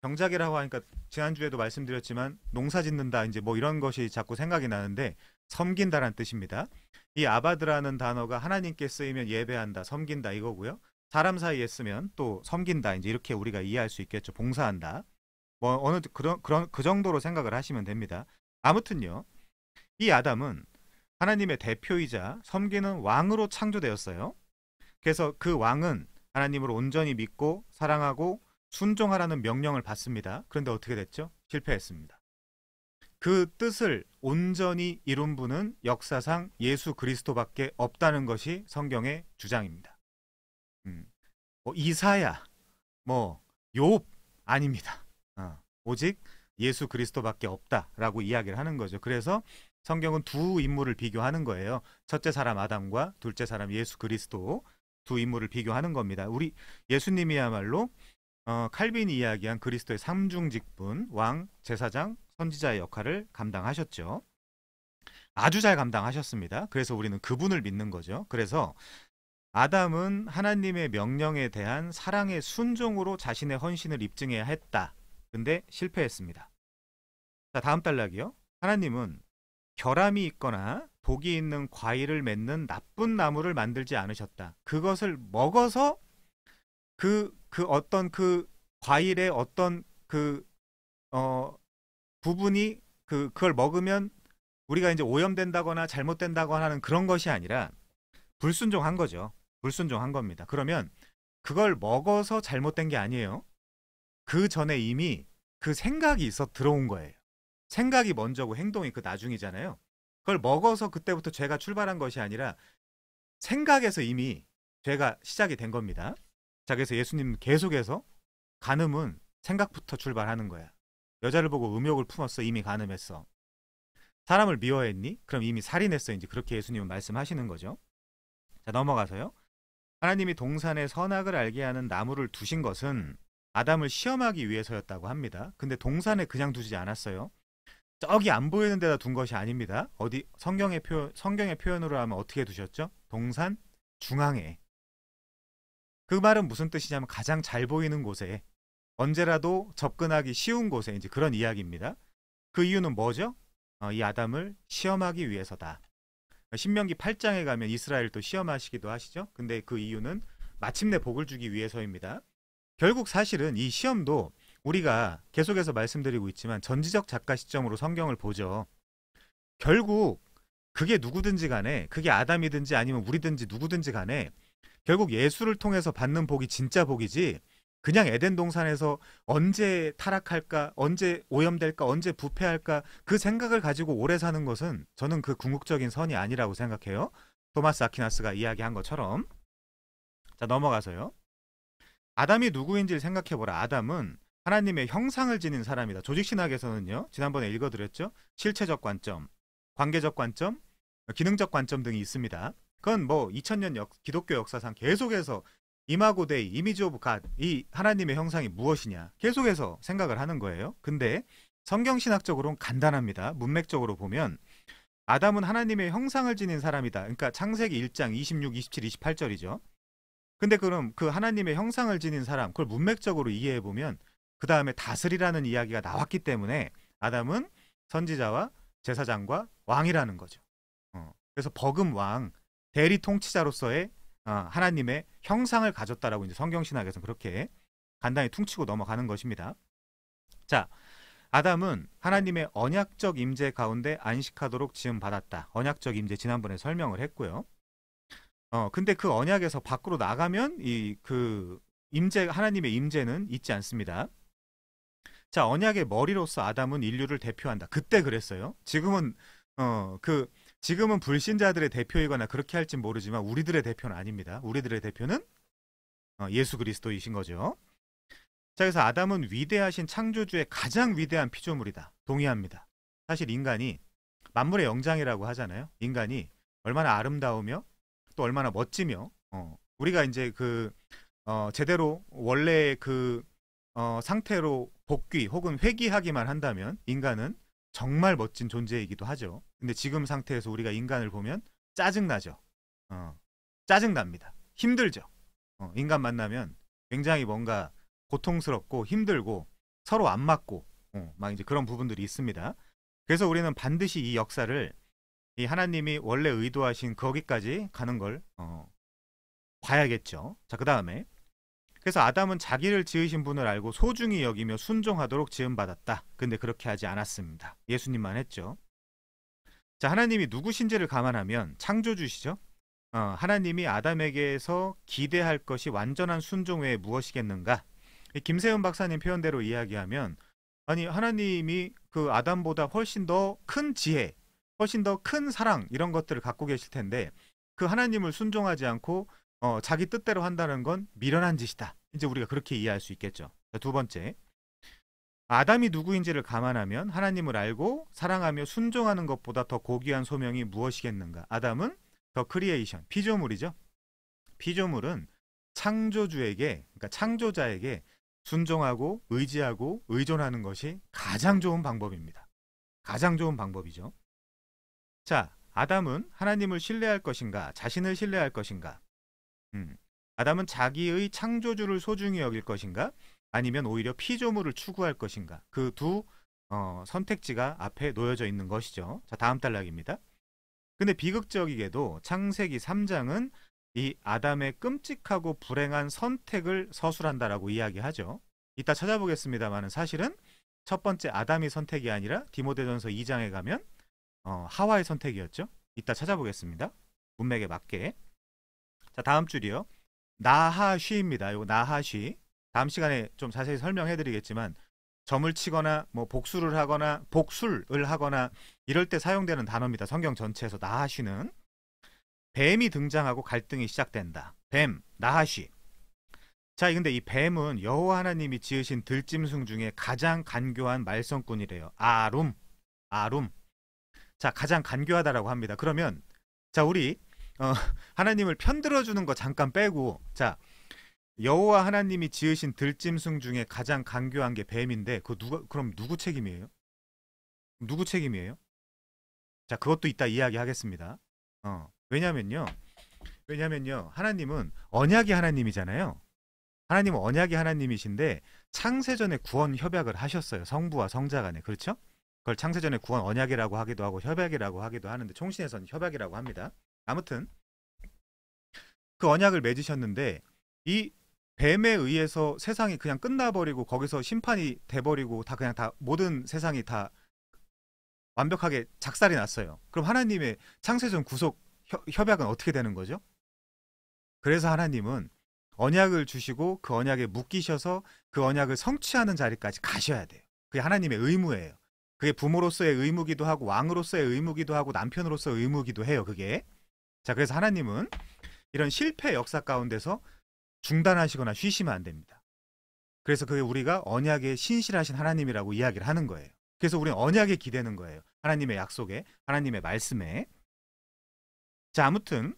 경작이라고 하니까 지난주에도 말씀드렸지만 농사 짓는다, 이제 뭐 이런 것이 자꾸 생각이 나는데 섬긴다란 뜻입니다. 이 아바드라는 단어가 하나님께 쓰이면 예배한다, 섬긴다 이거고요. 사람 사이에 쓰면 또 섬긴다, 이제 이렇게 우리가 이해할 수 있겠죠. 봉사한다. 뭐 어느 그 정도로 생각을 하시면 됩니다. 아무튼요. 이 아담은 하나님의 대표이자 섬기는 왕으로 창조되었어요. 그래서 그 왕은 하나님을 온전히 믿고 사랑하고 순종하라는 명령을 받습니다. 그런데 어떻게 됐죠? 실패했습니다. 그 뜻을 온전히 이룬 분은 역사상 예수 그리스도밖에 없다는 것이 성경의 주장입니다. 뭐 이사야, 뭐 욥 아닙니다. 오직 예수 그리스도밖에 없다라고 이야기를 하는 거죠. 그래서 성경은 두 인물을 비교하는 거예요. 첫째 사람 아담과 둘째 사람 예수 그리스도, 두 인물을 비교하는 겁니다. 우리 예수님이야말로 칼빈이 이야기한 그리스도의 삼중직분, 왕, 제사장, 선지자의 역할을 감당하셨죠. 아주 잘 감당하셨습니다. 그래서 우리는 그분을 믿는 거죠. 그래서 아담은 하나님의 명령에 대한 사랑의 순종으로 자신의 헌신을 입증해야 했다. 근데 실패했습니다. 자, 다음 단락이요. 하나님은 결함이 있거나 독이 있는 과일을 맺는 나쁜 나무를 만들지 않으셨다. 그것을 먹어서 그 어떤 그 과일의 어떤 부분이 그걸 먹으면 우리가 이제 오염된다거나 잘못된다거나 하는 그런 것이 아니라 불순종한 거죠. 불순종한 겁니다. 그러면 그걸 먹어서 잘못된 게 아니에요. 그 전에 이미 그 생각이 있어 들어온 거예요. 생각이 먼저고 행동이 그 나중이잖아요. 그걸 먹어서 그때부터 죄가 출발한 것이 아니라 생각에서 이미 죄가 시작이 된 겁니다. 자, 그래서 예수님 계속해서 간음은 생각부터 출발하는 거야. 여자를 보고 음욕을 품었어. 이미 간음했어. 사람을 미워했니? 그럼 이미 살인했어. 이제 그렇게 예수님은 말씀하시는 거죠. 자, 넘어가서요. 하나님이 동산의 선악을 알게 하는 나무를 두신 것은 아담을 시험하기 위해서였다고 합니다. 근데 동산에 그냥 두지 않았어요. 저기 안 보이는 데다 둔 것이 아닙니다. 어디 성경의 표현으로 하면 어떻게 두셨죠? 동산 중앙에. 그 말은 무슨 뜻이냐면 가장 잘 보이는 곳에, 언제라도 접근하기 쉬운 곳에, 이제 그런 이야기입니다. 그 이유는 뭐죠? 이 아담을 시험하기 위해서다. 신명기 8장에 가면 이스라엘 또 시험하시기도 하시죠. 근데 그 이유는 마침내 복을 주기 위해서입니다. 결국 사실은 이 시험도 우리가 계속해서 말씀드리고 있지만 전지적 작가 시점으로 성경을 보죠. 결국 그게 누구든지 간에, 그게 아담이든지 아니면 우리든지 누구든지 간에 결국 예수를 통해서 받는 복이 진짜 복이지, 그냥 에덴 동산에서 언제 타락할까, 언제 오염될까, 언제 부패할까 그 생각을 가지고 오래 사는 것은 저는 그 궁극적인 선이 아니라고 생각해요. 토마스 아퀴나스가 이야기한 것처럼. 자, 넘어가서요. 아담이 누구인지를 생각해보라. 아담은 하나님의 형상을 지닌 사람이다. 조직신학에서는요, 지난번에 읽어드렸죠. 실체적 관점, 관계적 관점, 기능적 관점 등이 있습니다. 그건 뭐 2000년 기독교 역사상 계속해서 이마고 데이, 이미지 오브 갓, 이 하나님의 형상이 무엇이냐 계속해서 생각을 하는 거예요. 근데 성경신학적으로는 간단합니다. 문맥적으로 보면 아담은 하나님의 형상을 지닌 사람이다. 그러니까 창세기 1장 26, 27, 28절이죠. 근데 그럼 그 하나님의 형상을 지닌 사람, 그걸 문맥적으로 이해해보면 그 다음에 다스리라는 이야기가 나왔기 때문에 아담은 선지자와 제사장과 왕이라는 거죠. 그래서 버금왕, 대리 통치자로서의 하나님의 형상을 가졌다라고 이제 성경신학에서는 그렇게 간단히 퉁치고 넘어가는 것입니다. 자, 아담은 하나님의 언약적 임재 가운데 안식하도록 지음 받았다. 언약적 임재 지난번에 설명을 했고요. 근데 그 언약에서 밖으로 나가면 하나님의 임재는 있지 않습니다. 자, 언약의 머리로서 아담은 인류를 대표한다. 그때 그랬어요. 지금은 불신자들의 대표이거나 그렇게 할진 모르지만 우리들의 대표는 아닙니다. 우리들의 대표는 예수 그리스도이신 거죠. 자, 그래서 아담은 위대하신 창조주의 가장 위대한 피조물이다. 동의합니다. 사실 인간이 만물의 영장이라고 하잖아요. 인간이 얼마나 아름다우며 또 얼마나 멋지며, 우리가 이제 제대로 원래 상태로 복귀 혹은 회귀하기만 한다면 인간은 정말 멋진 존재이기도 하죠. 근데 지금 상태에서 우리가 인간을 보면 짜증나죠. 짜증납니다. 힘들죠. 인간 만나면 굉장히 뭔가 고통스럽고 힘들고 서로 안 맞고 막 이제 그런 부분들이 있습니다. 그래서 우리는 반드시 이 역사를, 이 하나님이 원래 의도하신 거기까지 가는 걸 봐야겠죠. 자, 그 다음에 그래서 아담은 자기를 지으신 분을 알고 소중히 여기며 순종하도록 지음받았다. 근데 그렇게 하지 않았습니다. 예수님만 했죠. 자, 하나님이 누구신지를 감안하면 창조주시죠. 하나님이 아담에게서 기대할 것이 완전한 순종 외에 무엇이겠는가? 김세훈 박사님 표현대로 이야기하면, 아니 하나님이 그 아담보다 훨씬 더 큰 지혜, 훨씬 더 큰 사랑 이런 것들을 갖고 계실 텐데 그 하나님을 순종하지 않고 자기 뜻대로 한다는 건 미련한 짓이다. 이제 우리가 그렇게 이해할 수 있겠죠. 자, 두 번째, 아담이 누구인지를 감안하면 하나님을 알고 사랑하며 순종하는 것보다 더 고귀한 소명이 무엇이겠는가? 아담은 더 크리에이션, 피조물이죠. 피조물은 창조주에게, 그러니까 창조자에게 순종하고 의지하고 의존하는 것이 가장 좋은 방법입니다. 가장 좋은 방법이죠. 자, 아담은 하나님을 신뢰할 것인가? 자신을 신뢰할 것인가? 아담은 자기의 창조주를 소중히 여길 것인가? 아니면 오히려 피조물을 추구할 것인가? 그 두 선택지가 앞에 놓여져 있는 것이죠. 자, 다음 단락입니다. 근데 비극적이게도 창세기 3장은 이 아담의 끔찍하고 불행한 선택을 서술한다라고 이야기하죠. 이따 찾아보겠습니다만 사실은 첫 번째 아담의 선택이 아니라 디모데전서 2장에 가면 하와의 선택이었죠. 이따 찾아보겠습니다. 문맥에 맞게. 자, 다음 줄이요. 나하쉬입니다. 요 나하쉬. 다음 시간에 좀 자세히 설명해 드리겠지만 점을 치거나 뭐 복술을 하거나 이럴 때 사용되는 단어입니다. 성경 전체에서 나하쉬는 뱀이 등장하고 갈등이 시작된다. 뱀, 나하쉬. 자, 근데 이 뱀은 여호와 하나님이 지으신 들짐승 중에 가장 간교한 말썽꾼이래요. 아룸. 자, 가장 간교하다라고 합니다. 그러면 자, 우리 하나님을 편들어주는 거 잠깐 빼고, 자, 여호와 하나님이 지으신 들짐승 중에 가장 간교한 게 뱀인데 그럼 누구 책임이에요? 누구 책임이에요? 자, 그것도 이따 이야기하겠습니다. 왜냐면요 하나님은 언약의 하나님이잖아요. 하나님은 언약의 하나님이신데 창세전에 구원 협약을 하셨어요. 성부와 성자 간에. 그렇죠? 그걸 창세전에 구원 언약이라고 하기도 하고 협약이라고 하기도 하는데 총신에서는 협약이라고 합니다. 아무튼 그 언약을 맺으셨는데 이 뱀에 의해서 세상이 그냥 끝나버리고 거기서 심판이 돼버리고 다 모든 세상이 다 완벽하게 작살이 났어요. 그럼 하나님의 창세전 구속 협약은 어떻게 되는 거죠? 그래서 하나님은 언약을 주시고 그 언약에 묶이셔서 그 언약을 성취하는 자리까지 가셔야 돼요. 그게 하나님의 의무예요. 그게 부모로서의 의무기도 하고 왕으로서의 의무기도 하고 남편으로서의 의무기도 해요. 그게. 자, 그래서 하나님은 이런 실패 역사 가운데서 중단하시거나 쉬시면 안 됩니다. 그래서 그게 우리가 언약에 신실하신 하나님이라고 이야기를 하는 거예요. 그래서 우리는 언약에 기대는 거예요. 하나님의 약속에, 하나님의 말씀에. 자, 아무튼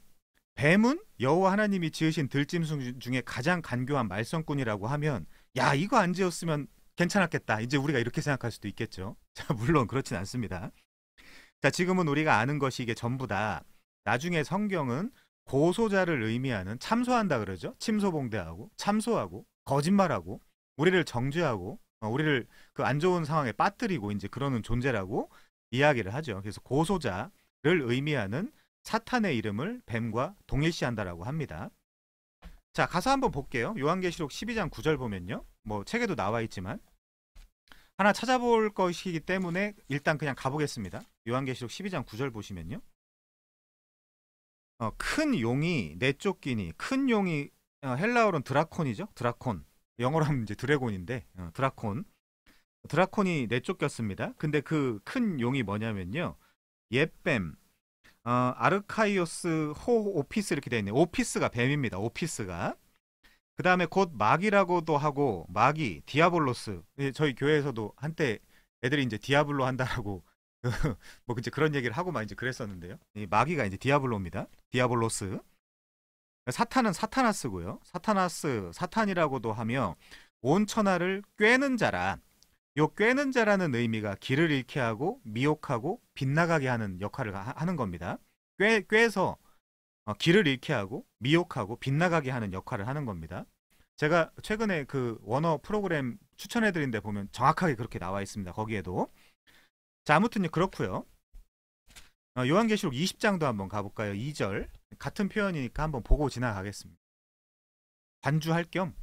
뱀은 여호와 하나님이 지으신 들짐승 중에 가장 간교한 말썽꾼이라고 하면 야, 이거 안 지었으면 괜찮았겠다. 이제 우리가 이렇게 생각할 수도 있겠죠. 자, 물론 그렇진 않습니다. 자, 지금은 우리가 아는 것이 이게 전부다. 나중에 성경은 고소자를 의미하는 참소한다 그러죠. 침소봉대하고 참소하고 거짓말하고 우리를 정죄하고 우리를 그 안 좋은 상황에 빠뜨리고 이제 그러는 존재라고 이야기를 하죠. 그래서 고소자를 의미하는 사탄의 이름을 뱀과 동일시한다라고 합니다. 자, 가서 한번 볼게요. 요한계시록 12장 9절 보면요. 뭐 책에도 나와 있지만 하나 찾아볼 것이기 때문에 일단 그냥 가보겠습니다. 요한계시록 12장 9절 보시면요. 큰 용이 내쫓기니, 큰 용이 헬라어로는 드라콘이죠. 드라콘. 영어로 하면 이제 드래곤인데 드라콘. 드라콘이 내쫓겼습니다. 근데 그 큰 용이 뭐냐면요. 옛뱀, 아르카이오스 호 오피스 이렇게 되어 있네요. 오피스가 뱀입니다. 오피스가. 그 다음에 곧 마귀라고도 하고 마귀, 디아블로스. 저희 교회에서도 한때 애들이 이제 디아블로 한다라고 뭐 이제 그런 얘기를 하고 막 이제 그랬었는데요. 이 마귀가 이제 디아블로입니다. 디아블로스. 사탄은 사타나스고요. 사탄이라고도 하며 온 천하를 꿰는 자라. 요 꿰는 자라는 의미가 길을 잃게 하고 미혹하고 빗나가게 하는 역할을 하는 겁니다. 꿰서 길을 잃게 하고 미혹하고 빗나가게 하는 역할을 하는 겁니다. 제가 최근에 그 원어 프로그램 추천해드린 데 보면 정확하게 그렇게 나와 있습니다. 거기에도. 자, 아무튼 그렇고요. 요한계시록 20장도 한번 가볼까요? 2절. 같은 표현이니까 한번 보고 지나가겠습니다. 관주할 겸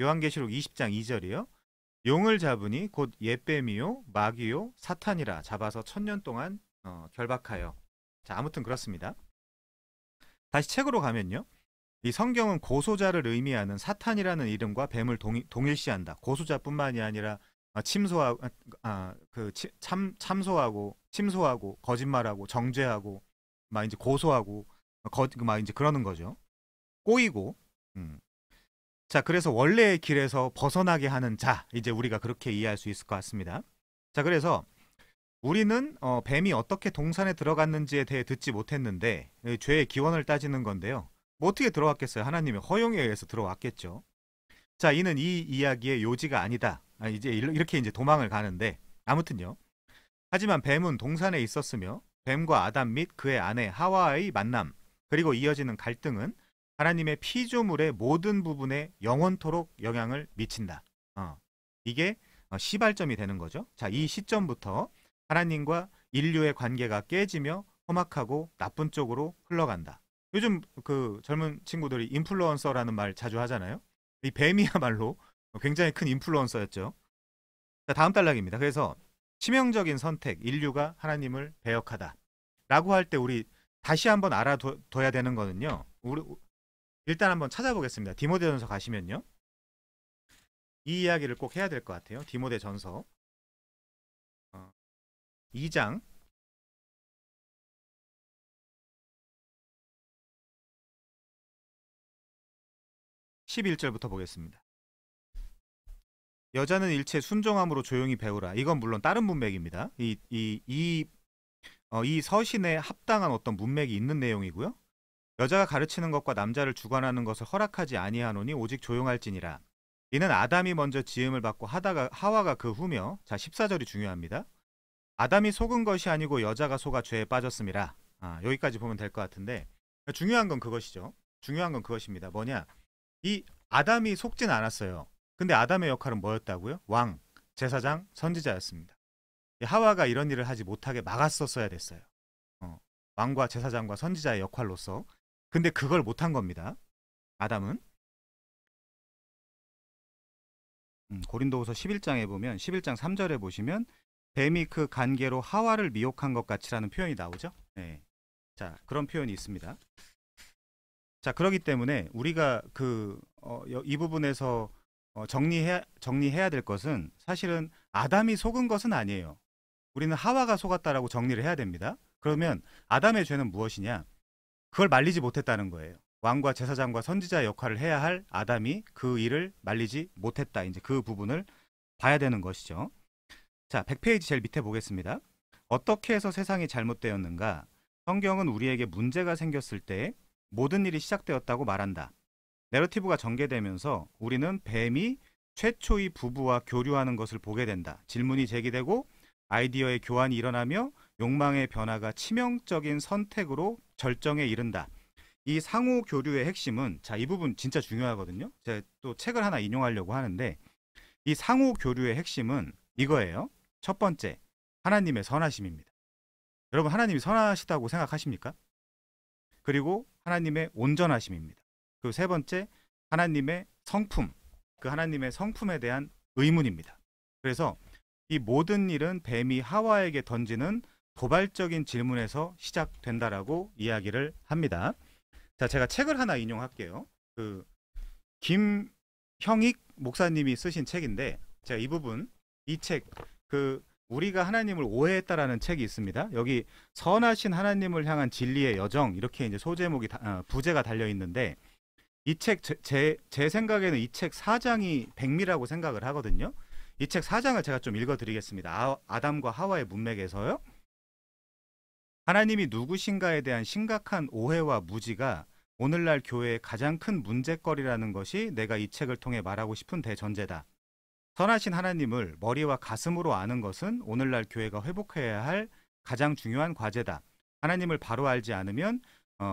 요한계시록 20장 2절이요. 용을 잡으니 곧 옛뱀이요 마귀요 사탄이라 잡아서 1000년 동안 결박하여. 자, 아무튼 그렇습니다. 다시 책으로 가면요. 이 성경은 고소자를 의미하는 사탄이라는 이름과 뱀을 동일시한다. 고소자뿐만이 아니라 침소하고 참소하고 침소하고 거짓말하고 정죄하고 막 이제 고소하고 막 이제 그러는 거죠. 꼬이고. 음. 자, 그래서 원래의 길에서 벗어나게 하는 자, 이제 우리가 그렇게 이해할 수 있을 것 같습니다. 자, 그래서 우리는 뱀이 어떻게 동산에 들어갔는지에 대해 듣지 못했는데 죄의 기원을 따지는 건데요. 뭐 어떻게 들어왔겠어요? 하나님의 허용에 의해서 들어왔겠죠. 자, 이는 이 이야기의 요지가 아니다. 이제 이렇게 이제 도망을 가는데 아무튼요. 하지만 뱀은 동산에 있었으며 뱀과 아담 및 그의 아내 하와의 만남 그리고 이어지는 갈등은 하나님의 피조물의 모든 부분에 영원토록 영향을 미친다. 이게 시발점이 되는 거죠. 자, 이 시점부터 하나님과 인류의 관계가 깨지며 험악하고 나쁜 쪽으로 흘러간다. 요즘 그 젊은 친구들이 인플루언서라는 말 자주 하잖아요. 이 뱀이야말로 굉장히 큰 인플루언서였죠. 자, 다음 단락입니다. 그래서 치명적인 선택, 인류가 하나님을 배역하다 라고 할 때 우리 다시 한번 알아둬야 되는 거는요. 우리 일단 한번 찾아보겠습니다. 디모데전서 가시면요. 이 이야기를 꼭 해야 될 것 같아요. 디모데전서 2장 11절부터 보겠습니다. 여자는 일체 순종함으로 조용히 배우라. 이건 물론 다른 문맥입니다. 이 서신에 합당한 어떤 문맥이 있는 내용이고요. 여자가 가르치는 것과 남자를 주관하는 것을 허락하지 아니하노니 오직 조용할지니라. 이는 아담이 먼저 지음을 받고 하와가 그 후며. 자, 14절이 중요합니다. 아담이 속은 것이 아니고 여자가 속아 죄에 빠졌음이라. 여기까지 보면 될 것 같은데 중요한 건 그것이죠. 중요한 건 그것입니다. 뭐냐? 이 아담이 속진 않았어요. 근데 아담의 역할은 뭐였다고요? 왕, 제사장, 선지자였습니다. 하와가 이런 일을 하지 못하게 막았었어야 됐어요. 왕과 제사장과 선지자의 역할로서. 근데 그걸 못한 겁니다. 아담은. 고린도후서 11장에 보면 11장 3절에 보시면 뱀이 그 간계로 하와를 미혹한 것 같이라는 표현이 나오죠. 네. 자, 그런 표현이 있습니다. 자, 그렇기 때문에 우리가 이 부분에서 정리해야 될 것은 사실은 아담이 속은 것은 아니에요. 우리는 하와가 속았다라고 정리를 해야 됩니다. 그러면 아담의 죄는 무엇이냐? 그걸 말리지 못했다는 거예요. 왕과 제사장과 선지자의 역할을 해야 할 아담이 그 일을 말리지 못했다. 이제 그 부분을 봐야 되는 것이죠. 자, 100페이지 제일 밑에 보겠습니다. 어떻게 해서 세상이 잘못되었는가? 성경은 우리에게 문제가 생겼을 때 모든 일이 시작되었다고 말한다. 내러티브가 전개되면서 우리는 뱀이 최초의 부부와 교류하는 것을 보게 된다. 질문이 제기되고 아이디어의 교환이 일어나며 욕망의 변화가 치명적인 선택으로 절정에 이른다. 이 상호 교류의 핵심은, 자, 이 부분 진짜 중요하거든요. 제가 또 책을 하나 인용하려고 하는데 이 상호 교류의 핵심은 이거예요. 첫 번째, 하나님의 선하심입니다. 여러분, 하나님이 선하시다고 생각하십니까? 그리고 하나님의 온전하심입니다. 그리고 세 번째, 하나님의 성품, 그 하나님의 성품에 대한 의문입니다. 그래서 이 모든 일은 뱀이 하와에게 던지는 도발적인 질문에서 시작된다라고 이야기를 합니다. 자, 제가 책을 하나 인용할게요. 김형익 목사님이 쓰신 책인데, 제가 이 부분, 이 책, 우리가 하나님을 오해했다라는 책이 있습니다. 여기 선하신 하나님을 향한 진리의 여정, 이렇게 이제 소제목이 부제가 달려 있는데, 이 책, 제 생각에는 이 책 4장이 백미라고 생각을 하거든요. 이 책 4장을 제가 좀 읽어드리겠습니다. 아담과 하와의 문맥에서요. 하나님이 누구신가에 대한 심각한 오해와 무지가 오늘날 교회의 가장 큰 문제거리라는 것이 내가 이 책을 통해 말하고 싶은 대전제다. 선하신 하나님을 머리와 가슴으로 아는 것은 오늘날 교회가 회복해야 할 가장 중요한 과제다. 하나님을 바로 알지 않으면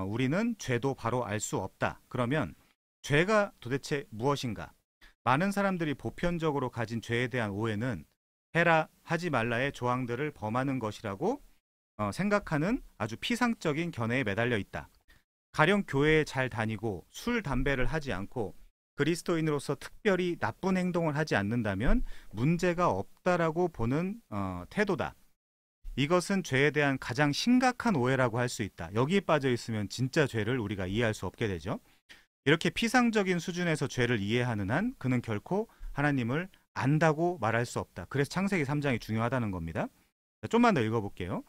우리는 죄도 바로 알 수 없다. 그러면 죄가 도대체 무엇인가? 많은 사람들이 보편적으로 가진 죄에 대한 오해는 해라, 하지 말라의 조항들을 범하는 것이라고 생각하는 아주 피상적인 견해에 매달려 있다. 가령 교회에 잘 다니고 술, 담배를 하지 않고 그리스도인으로서 특별히 나쁜 행동을 하지 않는다면 문제가 없다라고 보는 태도다. 이것은 죄에 대한 가장 심각한 오해라고 할 수 있다. 여기에 빠져 있으면 진짜 죄를 우리가 이해할 수 없게 되죠. 이렇게 피상적인 수준에서 죄를 이해하는 한 그는 결코 하나님을 안다고 말할 수 없다. 그래서 창세기 3장이 중요하다는 겁니다. 자, 좀만 더 읽어볼게요.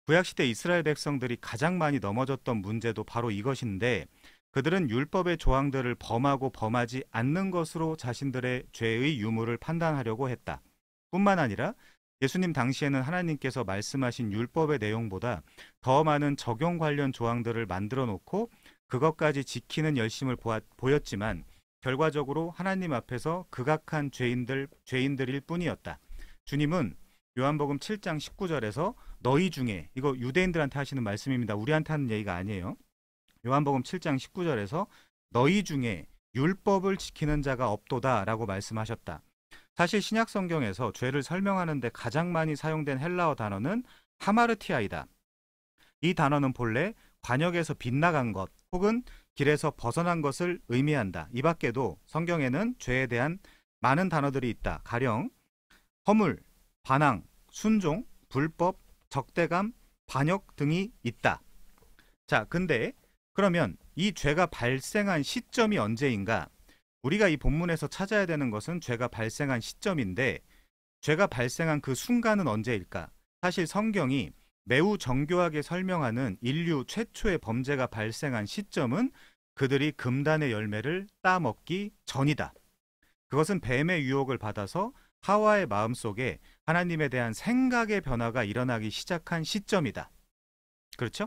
구약시대 이스라엘 백성들이 가장 많이 넘어졌던 문제도 바로 이것인데 그들은 율법의 조항들을 범하고 범하지 않는 것으로 자신들의 죄의 유무를 판단하려고 했다. 뿐만 아니라 예수님 당시에는 하나님께서 말씀하신 율법의 내용보다 더 많은 적용 관련 조항들을 만들어 놓고 그것까지 지키는 열심을 보였지만 결과적으로 하나님 앞에서 극악한 죄인들일 뿐이었다. 주님은 요한복음 7장 19절에서 너희 중에, 이거 유대인들한테 하시는 말씀입니다. 우리한테 하는 얘기가 아니에요. 요한복음 7장 19절에서 너희 중에 율법을 지키는 자가 없도다 라고 말씀하셨다. 사실 신약 성경에서 죄를 설명하는 데 가장 많이 사용된 헬라어 단어는 하마르티아이다. 이 단어는 본래 관역에서 빗나간 것 혹은 길에서 벗어난 것을 의미한다. 이 밖에도 성경에는 죄에 대한 많은 단어들이 있다. 가령 허물, 반항, 순종, 불법, 적대감, 반역 등이 있다. 자, 근데 그러면 이 죄가 발생한 시점이 언제인가? 우리가 이 본문에서 찾아야 되는 것은 죄가 발생한 시점인데 죄가 발생한 그 순간은 언제일까? 사실 성경이 매우 정교하게 설명하는 인류 최초의 범죄가 발생한 시점은 그들이 금단의 열매를 따먹기 전이다. 그것은 뱀의 유혹을 받아서 하와의 마음속에 하나님에 대한 생각의 변화가 일어나기 시작한 시점이다. 그렇죠?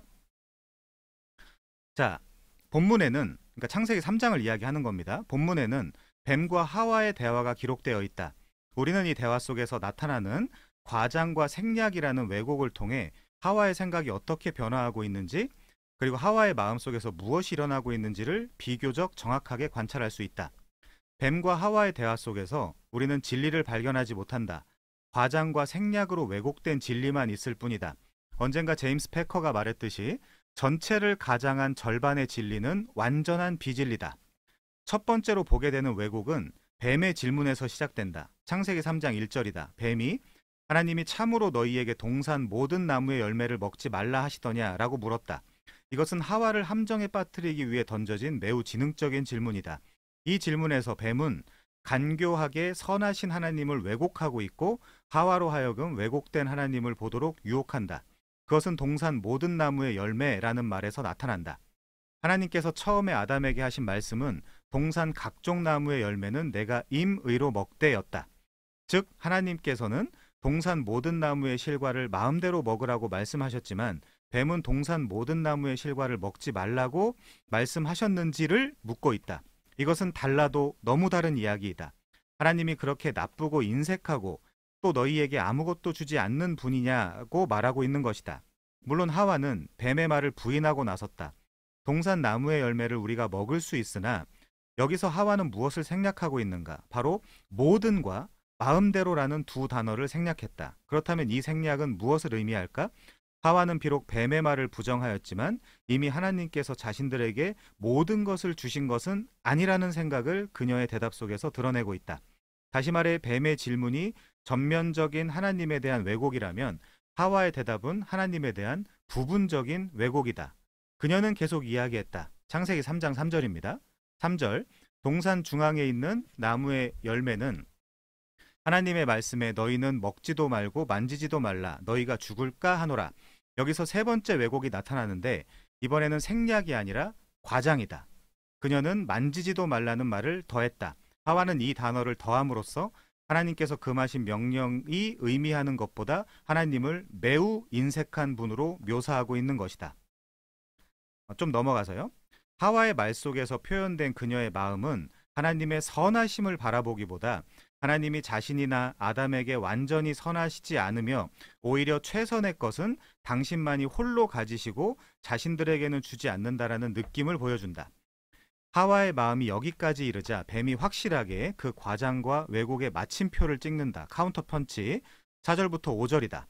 자, 본문에는, 그러니까 창세기 3장을 이야기하는 겁니다. 본문에는 뱀과 하와의 대화가 기록되어 있다. 우리는 이 대화 속에서 나타나는 과장과 생략이라는 왜곡을 통해 하와의 생각이 어떻게 변화하고 있는지, 그리고 하와의 마음속에서 무엇이 일어나고 있는지를 비교적 정확하게 관찰할 수 있다. 뱀과 하와의 대화 속에서 우리는 진리를 발견하지 못한다. 과장과 생략으로 왜곡된 진리만 있을 뿐이다. 언젠가 제임스 패커가 말했듯이 전체를 가장한 절반의 진리는 완전한 비진리다. 첫 번째로 보게 되는 왜곡은 뱀의 질문에서 시작된다. 창세기 3장 1절이다. 뱀이 하나님이 참으로 너희에게 동산 모든 나무의 열매를 먹지 말라 하시더냐 라고 물었다. 이것은 하와를 함정에 빠뜨리기 위해 던져진 매우 지능적인 질문이다. 이 질문에서 뱀은 간교하게 선하신 하나님을 왜곡하고 있고 하와로 하여금 왜곡된 하나님을 보도록 유혹한다. 그것은 동산 모든 나무의 열매라는 말에서 나타난다. 하나님께서 처음에 아담에게 하신 말씀은 동산 각종 나무의 열매는 내가 임의로 먹되였다. 즉 하나님께서는 동산 모든 나무의 실과를 마음대로 먹으라고 말씀하셨지만 뱀은 동산 모든 나무의 실과를 먹지 말라고 말씀하셨는지를 묻고 있다. 이것은 달라도 너무 다른 이야기이다. 하나님이 그렇게 나쁘고 인색하고 또 너희에게 아무것도 주지 않는 분이냐고 말하고 있는 것이다. 물론 하와는 뱀의 말을 부인하고 나섰다. 동산 나무의 열매를 우리가 먹을 수 있으나 여기서 하와는 무엇을 생략하고 있는가? 바로 모든과 마음대로라는 두 단어를 생략했다. 그렇다면 이 생략은 무엇을 의미할까? 하와는 비록 뱀의 말을 부정하였지만 이미 하나님께서 자신들에게 모든 것을 주신 것은 아니라는 생각을 그녀의 대답 속에서 드러내고 있다. 다시 말해 뱀의 질문이 전면적인 하나님에 대한 왜곡이라면 하와의 대답은 하나님에 대한 부분적인 왜곡이다. 그녀는 계속 이야기했다. 창세기 3장 3절입니다. 3절 동산 중앙에 있는 나무의 열매는 하나님의 말씀에 너희는 먹지도 말고 만지지도 말라 너희가 죽을까 하노라. 여기서 세 번째 왜곡이 나타나는데 이번에는 생략이 아니라 과장이다. 그녀는 만지지도 말라는 말을 더했다. 하와는 이 단어를 더함으로써 하나님께서 금하신 명령이 의미하는 것보다 하나님을 매우 인색한 분으로 묘사하고 있는 것이다. 좀 넘어가서요. 하와의 말 속에서 표현된 그녀의 마음은 하나님의 선하심을 바라보기보다 하나님이 자신이나 아담에게 완전히 선하시지 않으며 오히려 최선의 것은 당신만이 홀로 가지시고 자신들에게는 주지 않는다라는 느낌을 보여준다. 하와의 마음이 여기까지 이르자 뱀이 확실하게 그 과장과 왜곡의 마침표를 찍는다. 카운터 펀치. 4절부터 5절이다.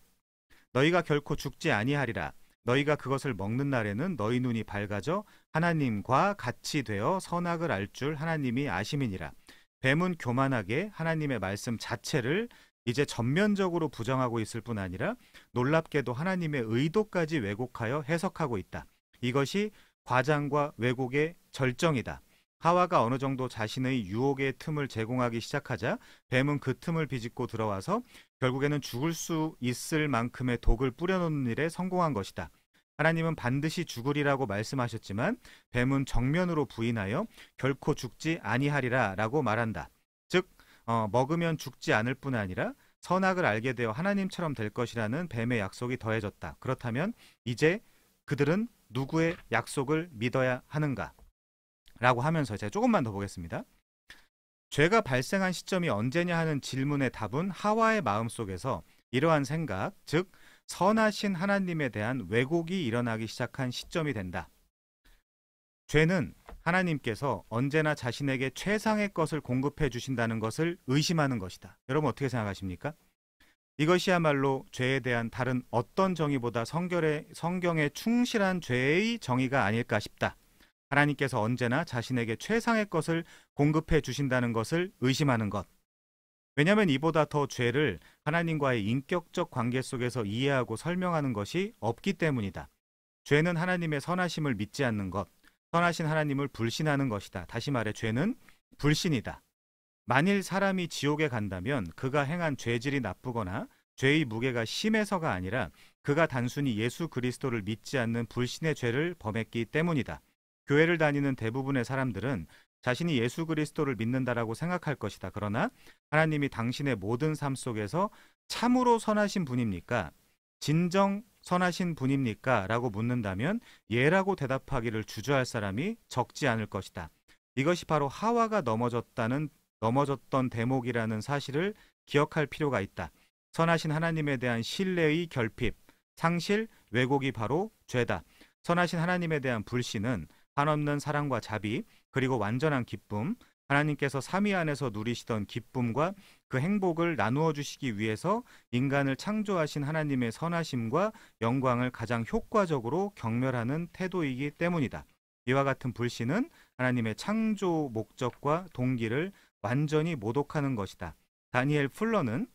너희가 결코 죽지 아니하리라. 너희가 그것을 먹는 날에는 너희 눈이 밝아져 하나님과 같이 되어 선악을 알 줄 하나님이 아심이니라. 뱀은 교만하게 하나님의 말씀 자체를 이제 전면적으로 부정하고 있을 뿐 아니라 놀랍게도 하나님의 의도까지 왜곡하여 해석하고 있다. 이것이 과장과 왜곡의 절정이다. 하와가 어느 정도 자신의 유혹의 틈을 제공하기 시작하자 뱀은 그 틈을 비집고 들어와서 결국에는 죽을 수 있을 만큼의 독을 뿌려놓는 일에 성공한 것이다. 하나님은 반드시 죽으리라고 말씀하셨지만 뱀은 정면으로 부인하여 결코 죽지 아니하리라 라고 말한다. 즉 먹으면 죽지 않을 뿐 아니라 선악을 알게 되어 하나님처럼 될 것이라는 뱀의 약속이 더해졌다. 그렇다면 이제 그들은 누구의 약속을 믿어야 하는가? 라고 하면서 제가 조금만 더 보겠습니다. 죄가 발생한 시점이 언제냐 하는 질문의 답은 하와의 마음속에서 이러한 생각, 즉 선하신 하나님에 대한 왜곡이 일어나기 시작한 시점이 된다. 죄는 하나님께서 언제나 자신에게 최상의 것을 공급해 주신다는 것을 의심하는 것이다. 여러분 어떻게 생각하십니까? 이것이야말로 죄에 대한 다른 어떤 정의보다 성경에 충실한 죄의 정의가 아닐까 싶다. 하나님께서 언제나 자신에게 최상의 것을 공급해 주신다는 것을 의심하는 것. 왜냐하면 이보다 더 죄를 하나님과의 인격적 관계 속에서 이해하고 설명하는 것이 없기 때문이다. 죄는 하나님의 선하심을 믿지 않는 것, 선하신 하나님을 불신하는 것이다. 다시 말해 죄는 불신이다. 만일 사람이 지옥에 간다면 그가 행한 죄질이 나쁘거나 죄의 무게가 심해서가 아니라 그가 단순히 예수 그리스도를 믿지 않는 불신의 죄를 범했기 때문이다. 교회를 다니는 대부분의 사람들은 자신이 예수 그리스도를 믿는다라고 생각할 것이다. 그러나 하나님이 당신의 모든 삶 속에서 참으로 선하신 분입니까? 진정 선하신 분입니까? 라고 묻는다면 예라고 대답하기를 주저할 사람이 적지 않을 것이다. 이것이 바로 하와가 넘어졌던 대목이라는 사실을 기억할 필요가 있다. 선하신 하나님에 대한 신뢰의 결핍, 상실, 왜곡이 바로 죄다. 선하신 하나님에 대한 불신은 한없는 사랑과 자비, 그리고 완전한 기쁨, 하나님께서 삼위 안에서 누리시던 기쁨과 그 행복을 나누어 주시기 위해서 인간을 창조하신 하나님의 선하심과 영광을 가장 효과적으로 경멸하는 태도이기 때문이다. 이와 같은 불신은 하나님의 창조 목적과 동기를 완전히 모독하는 것이다. 다니엘 풀러는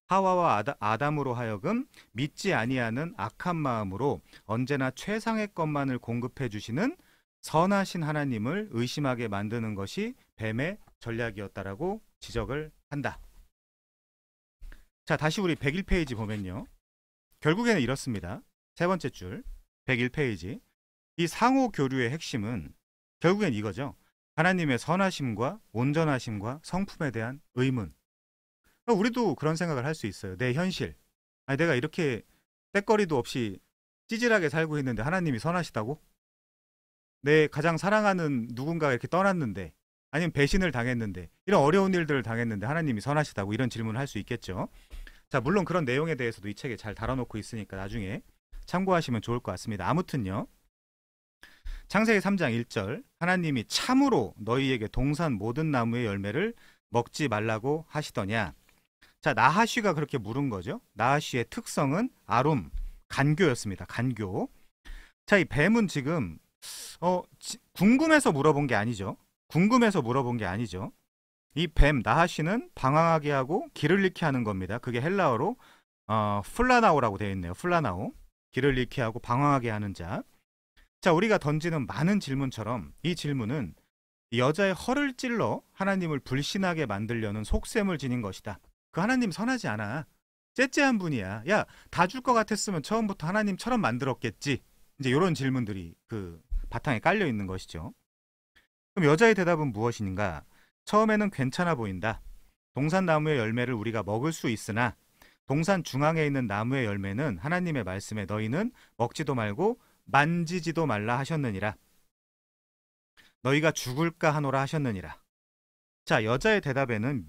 하와와 아담으로 하여금 믿지 아니하는 악한 마음으로 언제나 최상의 것만을 공급해 주시는 선하신 하나님을 의심하게 만드는 것이 뱀의 전략이었다라고 지적을 한다. 자, 다시 우리 101페이지 보면요. 결국에는 이렇습니다. 세 번째 줄 101페이지. 이 상호 교류의 핵심은 결국엔 이거죠. 하나님의 선하심과 온전하심과 성품에 대한 의문. 우리도 그런 생각을 할 수 있어요. 내 현실. 아니, 내가 이렇게 때거리도 없이 찌질하게 살고 있는데 하나님이 선하시다고? 내 가장 사랑하는 누군가가 이렇게 떠났는데, 아니면 배신을 당했는데, 이런 어려운 일들을 당했는데 하나님이 선하시다고, 이런 질문을 할 수 있겠죠. 자, 물론 그런 내용에 대해서도 이 책에 잘 다뤄놓고 있으니까 나중에 참고하시면 좋을 것 같습니다. 아무튼요, 창세기 3장 1절, 하나님이 참으로 너희에게 동산 모든 나무의 열매를 먹지 말라고 하시더냐. 자, 나하쉬가 그렇게 물은 거죠. 나하쉬의 특성은 아룸, 간교였습니다. 간교. 자, 이 뱀은 지금 궁금해서 물어본 게 아니죠. 궁금해서 물어본 게 아니죠. 이 뱀 나하쉬는 방황하게 하고 길을 잃게 하는 겁니다. 그게 헬라어로 플라나오라고 되어 있네요. 플라나오. 길을 잃게 하고 방황하게 하는 자. 자, 우리가 던지는 많은 질문처럼 이 질문은 여자의 허를 찔러 하나님을 불신하게 만들려는 속셈을 지닌 것이다. 그 하나님 선하지 않아. 째째한 분이야. 야, 다 줄 것 같았으면 처음부터 하나님처럼 만들었겠지. 이제 이런 질문들이 그 바탕에 깔려 있는 것이죠. 그럼 여자의 대답은 무엇인가? 처음에는 괜찮아 보인다. 동산 나무의 열매를 우리가 먹을 수 있으나 동산 중앙에 있는 나무의 열매는 하나님의 말씀에 너희는 먹지도 말고 만지지도 말라 하셨느니라. 너희가 죽을까 하노라 하셨느니라. 자, 여자의 대답에는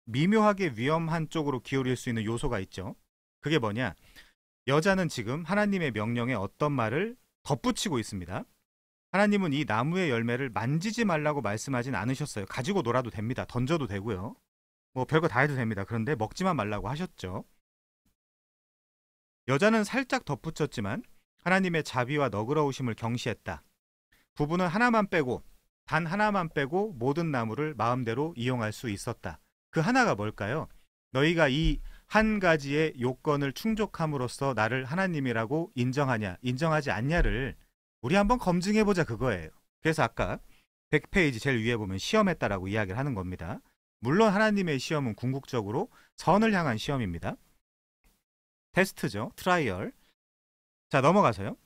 미묘하게 위험한 쪽으로 기울일 수 있는 요소가 있죠. 그게 뭐냐? 여자는 지금 하나님의 명령에 어떤 말을 덧붙이고 있습니다. 하나님은 이 나무의 열매를 만지지 말라고 말씀하진 않으셨어요. 가지고 놀아도 됩니다. 던져도 되고요. 뭐 별거 다 해도 됩니다. 그런데 먹지만 말라고 하셨죠. 여자는 살짝 덧붙였지만 하나님의 자비와 너그러우심을 경시했다. 부부는 단 하나만 빼고 모든 나무를 마음대로 이용할 수 있었다. 그 하나가 뭘까요? 너희가 이 한 가지의 요건을 충족함으로써 나를 하나님이라고 인정하냐, 인정하지 않냐를 우리 한번 검증해보자, 그거예요. 그래서 아까 100페이지 제일 위에 보면 시험했다라고 이야기를 하는 겁니다. 물론 하나님의 시험은 궁극적으로 선을 향한 시험입니다. 테스트죠. 트라이얼. 자, 넘어가서요.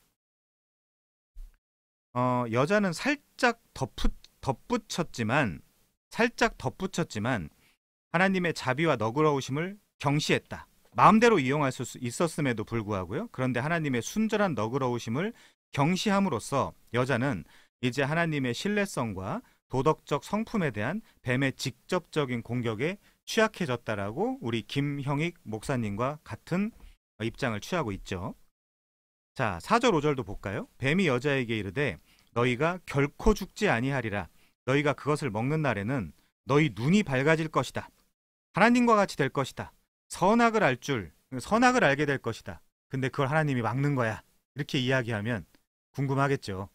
여자는 살짝 덧붙였지만 하나님의 자비와 너그러우심을 경시했다. 마음대로 이용할 수 있었음에도 불구하고요. 그런데 하나님의 순전한 너그러우심을 경시함으로써 여자는 이제 하나님의 신뢰성과 도덕적 성품에 대한 뱀의 직접적인 공격에 취약해졌다라고 우리 김형익 목사님과 같은 입장을 취하고 있죠. 자, 4절 5절도 볼까요? 뱀이 여자에게 이르되 너희가 결코 죽지 아니하리라. 너희가 그것을 먹는 날에는 너희 눈이 밝아질 것이다. 하나님과 같이 될 것이다. 선악을 알게 될 것이다. 근데 그걸 하나님이 막는 거야. 이렇게 이야기하면 궁금하겠죠.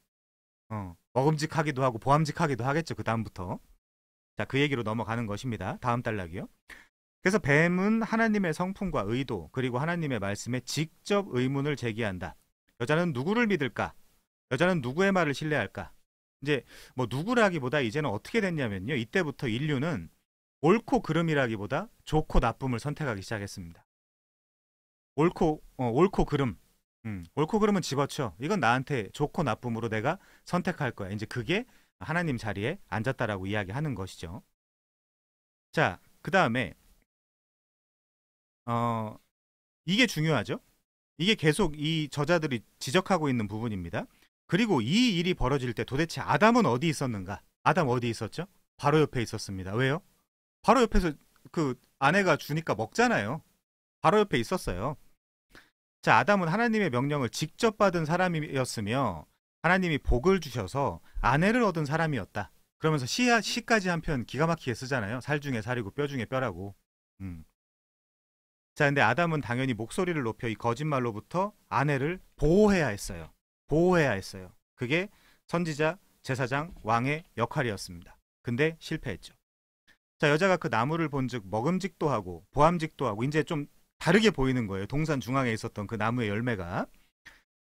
먹음직하기도 하고 보암직하기도 하겠죠. 그 다음부터. 자, 그 얘기로 넘어가는 것입니다. 다음 단락이요. 그래서 뱀은 하나님의 성품과 의도 그리고 하나님의 말씀에 직접 의문을 제기한다. 여자는 누구를 믿을까? 여자는 누구의 말을 신뢰할까? 이제 뭐 누구라기보다 이제는 어떻게 됐냐면요. 이때부터 인류는 옳고 그름이라기보다 좋고 나쁨을 선택하기 시작했습니다. 옳고 그름. 옳고 그름은 집어쳐. 이건 나한테 좋고 나쁨으로 내가 선택할 거야. 이제 그게 하나님 자리에 앉았다라고 이야기하는 것이죠. 자, 그 다음에 이게 중요하죠. 이게 계속 이 저자들이 지적하고 있는 부분입니다. 그리고 이 일이 벌어질 때 도대체 아담은 어디 있었는가? 아담 어디 있었죠? 바로 옆에 있었습니다. 왜요? 바로 옆에서 그 아내가 주니까 먹잖아요. 바로 옆에 있었어요. 자, 아담은 하나님의 명령을 직접 받은 사람이었으며 하나님이 복을 주셔서 아내를 얻은 사람이었다. 그러면서 시까지 한편 기가 막히게 쓰잖아요. 살 중에 살이고 뼈 중에 뼈라고. 자, 근데 아담은 당연히 목소리를 높여 이 거짓말로부터 아내를 보호해야 했어요. 그게 선지자, 제사장, 왕의 역할이었습니다. 근데 실패했죠. 자, 여자가 그 나무를 본즉 먹음직도 하고 보암직도 하고 이제 좀 다르게 보이는 거예요. 동산 중앙에 있었던 그 나무의 열매가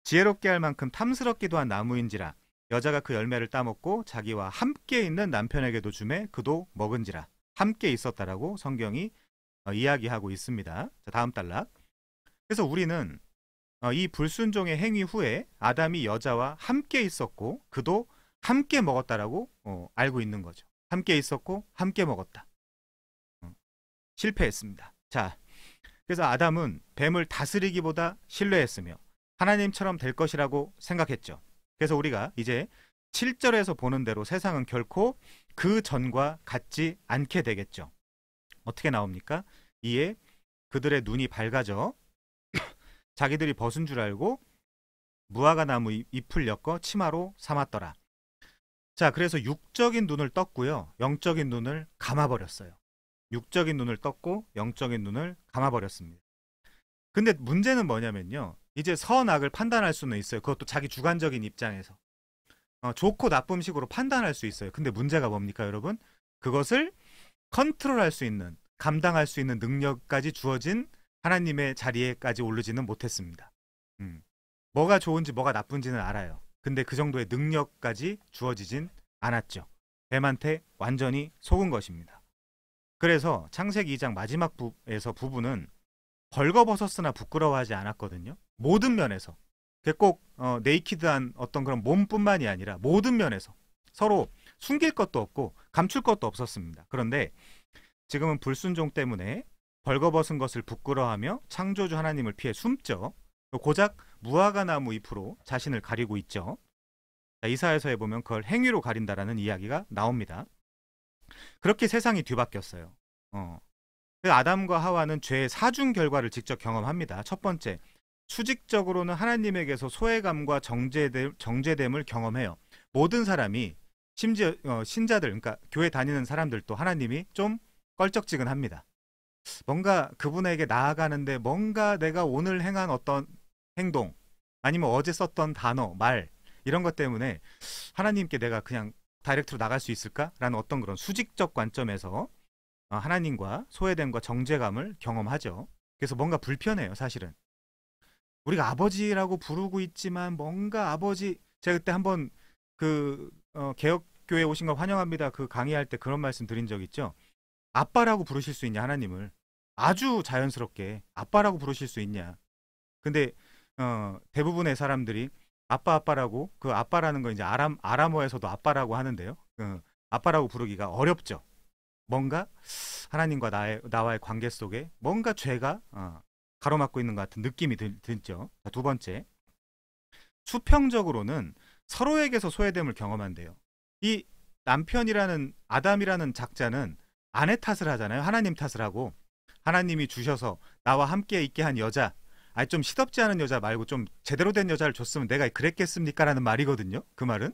지혜롭게 할 만큼 탐스럽기도 한 나무인지라 여자가 그 열매를 따먹고 자기와 함께 있는 남편에게도 주매 그도 먹은지라. 함께 있었다라고 성경이 이야기하고 있습니다. 자, 다음 단락. 그래서 우리는 이 불순종의 행위 후에 아담이 여자와 함께 있었고 그도 함께 먹었다라고 알고 있는 거죠. 함께 있었고 함께 먹었다. 실패했습니다. 자, 그래서 아담은 뱀을 다스리기보다 신뢰했으며 하나님처럼 될 것이라고 생각했죠. 그래서 우리가 이제 7절에서 보는 대로 세상은 결코 그 전과 같지 않게 되겠죠. 어떻게 나옵니까? 이에 그들의 눈이 밝아져 자기들이 벗은 줄 알고 무화과 나무 잎을 엮어 치마로 삼았더라. 자, 그래서 육적인 눈을 떴고요. 영적인 눈을 감아버렸어요. 육적인 눈을 떴고 영적인 눈을 감아버렸습니다. 근데 문제는 뭐냐면요. 이제 선악을 판단할 수는 있어요. 그것도 자기 주관적인 입장에서. 좋고 나쁨식으로 판단할 수 있어요. 근데 문제가 뭡니까, 여러분? 그것을 컨트롤할 수 있는, 감당할 수 있는 능력까지 주어진 하나님의 자리에까지 오르지는 못했습니다. 뭐가 좋은지 뭐가 나쁜지는 알아요. 근데 그 정도의 능력까지 주어지진 않았죠. 뱀한테 완전히 속은 것입니다. 그래서 창세기 2장 마지막 부분은 벌거벗었으나 부끄러워하지 않았거든요. 모든 면에서. 꼭 네이키드한 어떤 그런 몸뿐만이 아니라 모든 면에서 서로 숨길 것도 없고 감출 것도 없었습니다. 그런데 지금은 불순종 때문에 벌거벗은 것을 부끄러워하며 창조주 하나님을 피해 숨죠. 고작 무화과 나무 잎으로 자신을 가리고 있죠. 자, 이사야서에 보면 그걸 행위로 가린다라는 이야기가 나옵니다. 그렇게 세상이 뒤바뀌었어요. 아담과 하와는 죄의 사중 결과를 직접 경험합니다. 첫 번째, 수직적으로는 하나님에게서 소외감과 정죄됨을 경험해요. 모든 사람이 심지어 신자들, 그러니까 교회 다니는 사람들도 하나님이 좀 껄쩍지근합니다. 뭔가 그분에게 나아가는데 뭔가 내가 오늘 행한 어떤 행동 아니면 어제 썼던 단어, 말 이런 것 때문에 하나님께 내가 그냥 다이렉트로 나갈 수 있을까라는 어떤 그런 수직적 관점에서 하나님과 소외됨과 정죄감을 경험하죠. 그래서 뭔가 불편해요, 사실은. 우리가 아버지라고 부르고 있지만 뭔가 아버지, 제가 그때 한번 그 개혁 교회 오신 거 환영합니다. 그 강의할 때 그런 말씀 드린 적 있죠. 아빠라고 부르실 수 있냐, 하나님을. 아주 자연스럽게 아빠라고 부르실 수 있냐. 근데 대부분의 사람들이 아빠라고, 그 아빠라는 거 이제 아람어에서도 아빠라고 하는데요. 아빠라고 부르기가 어렵죠. 뭔가 하나님과 나와의 관계 속에 뭔가 죄가 가로막고 있는 것 같은 느낌이 들죠. 자, 두 번째, 수평적으로는 서로에게서 소외됨을 경험한대요. 이 남편이라는 아담이라는 작자는 아내 탓을 하잖아요. 하나님 탓을 하고, 하나님이 주셔서 나와 함께 있게 한 여자, 아니 좀 시덥지 않은 여자 말고 좀 제대로 된 여자를 줬으면 내가 그랬겠습니까? 라는 말이거든요. 그 말은.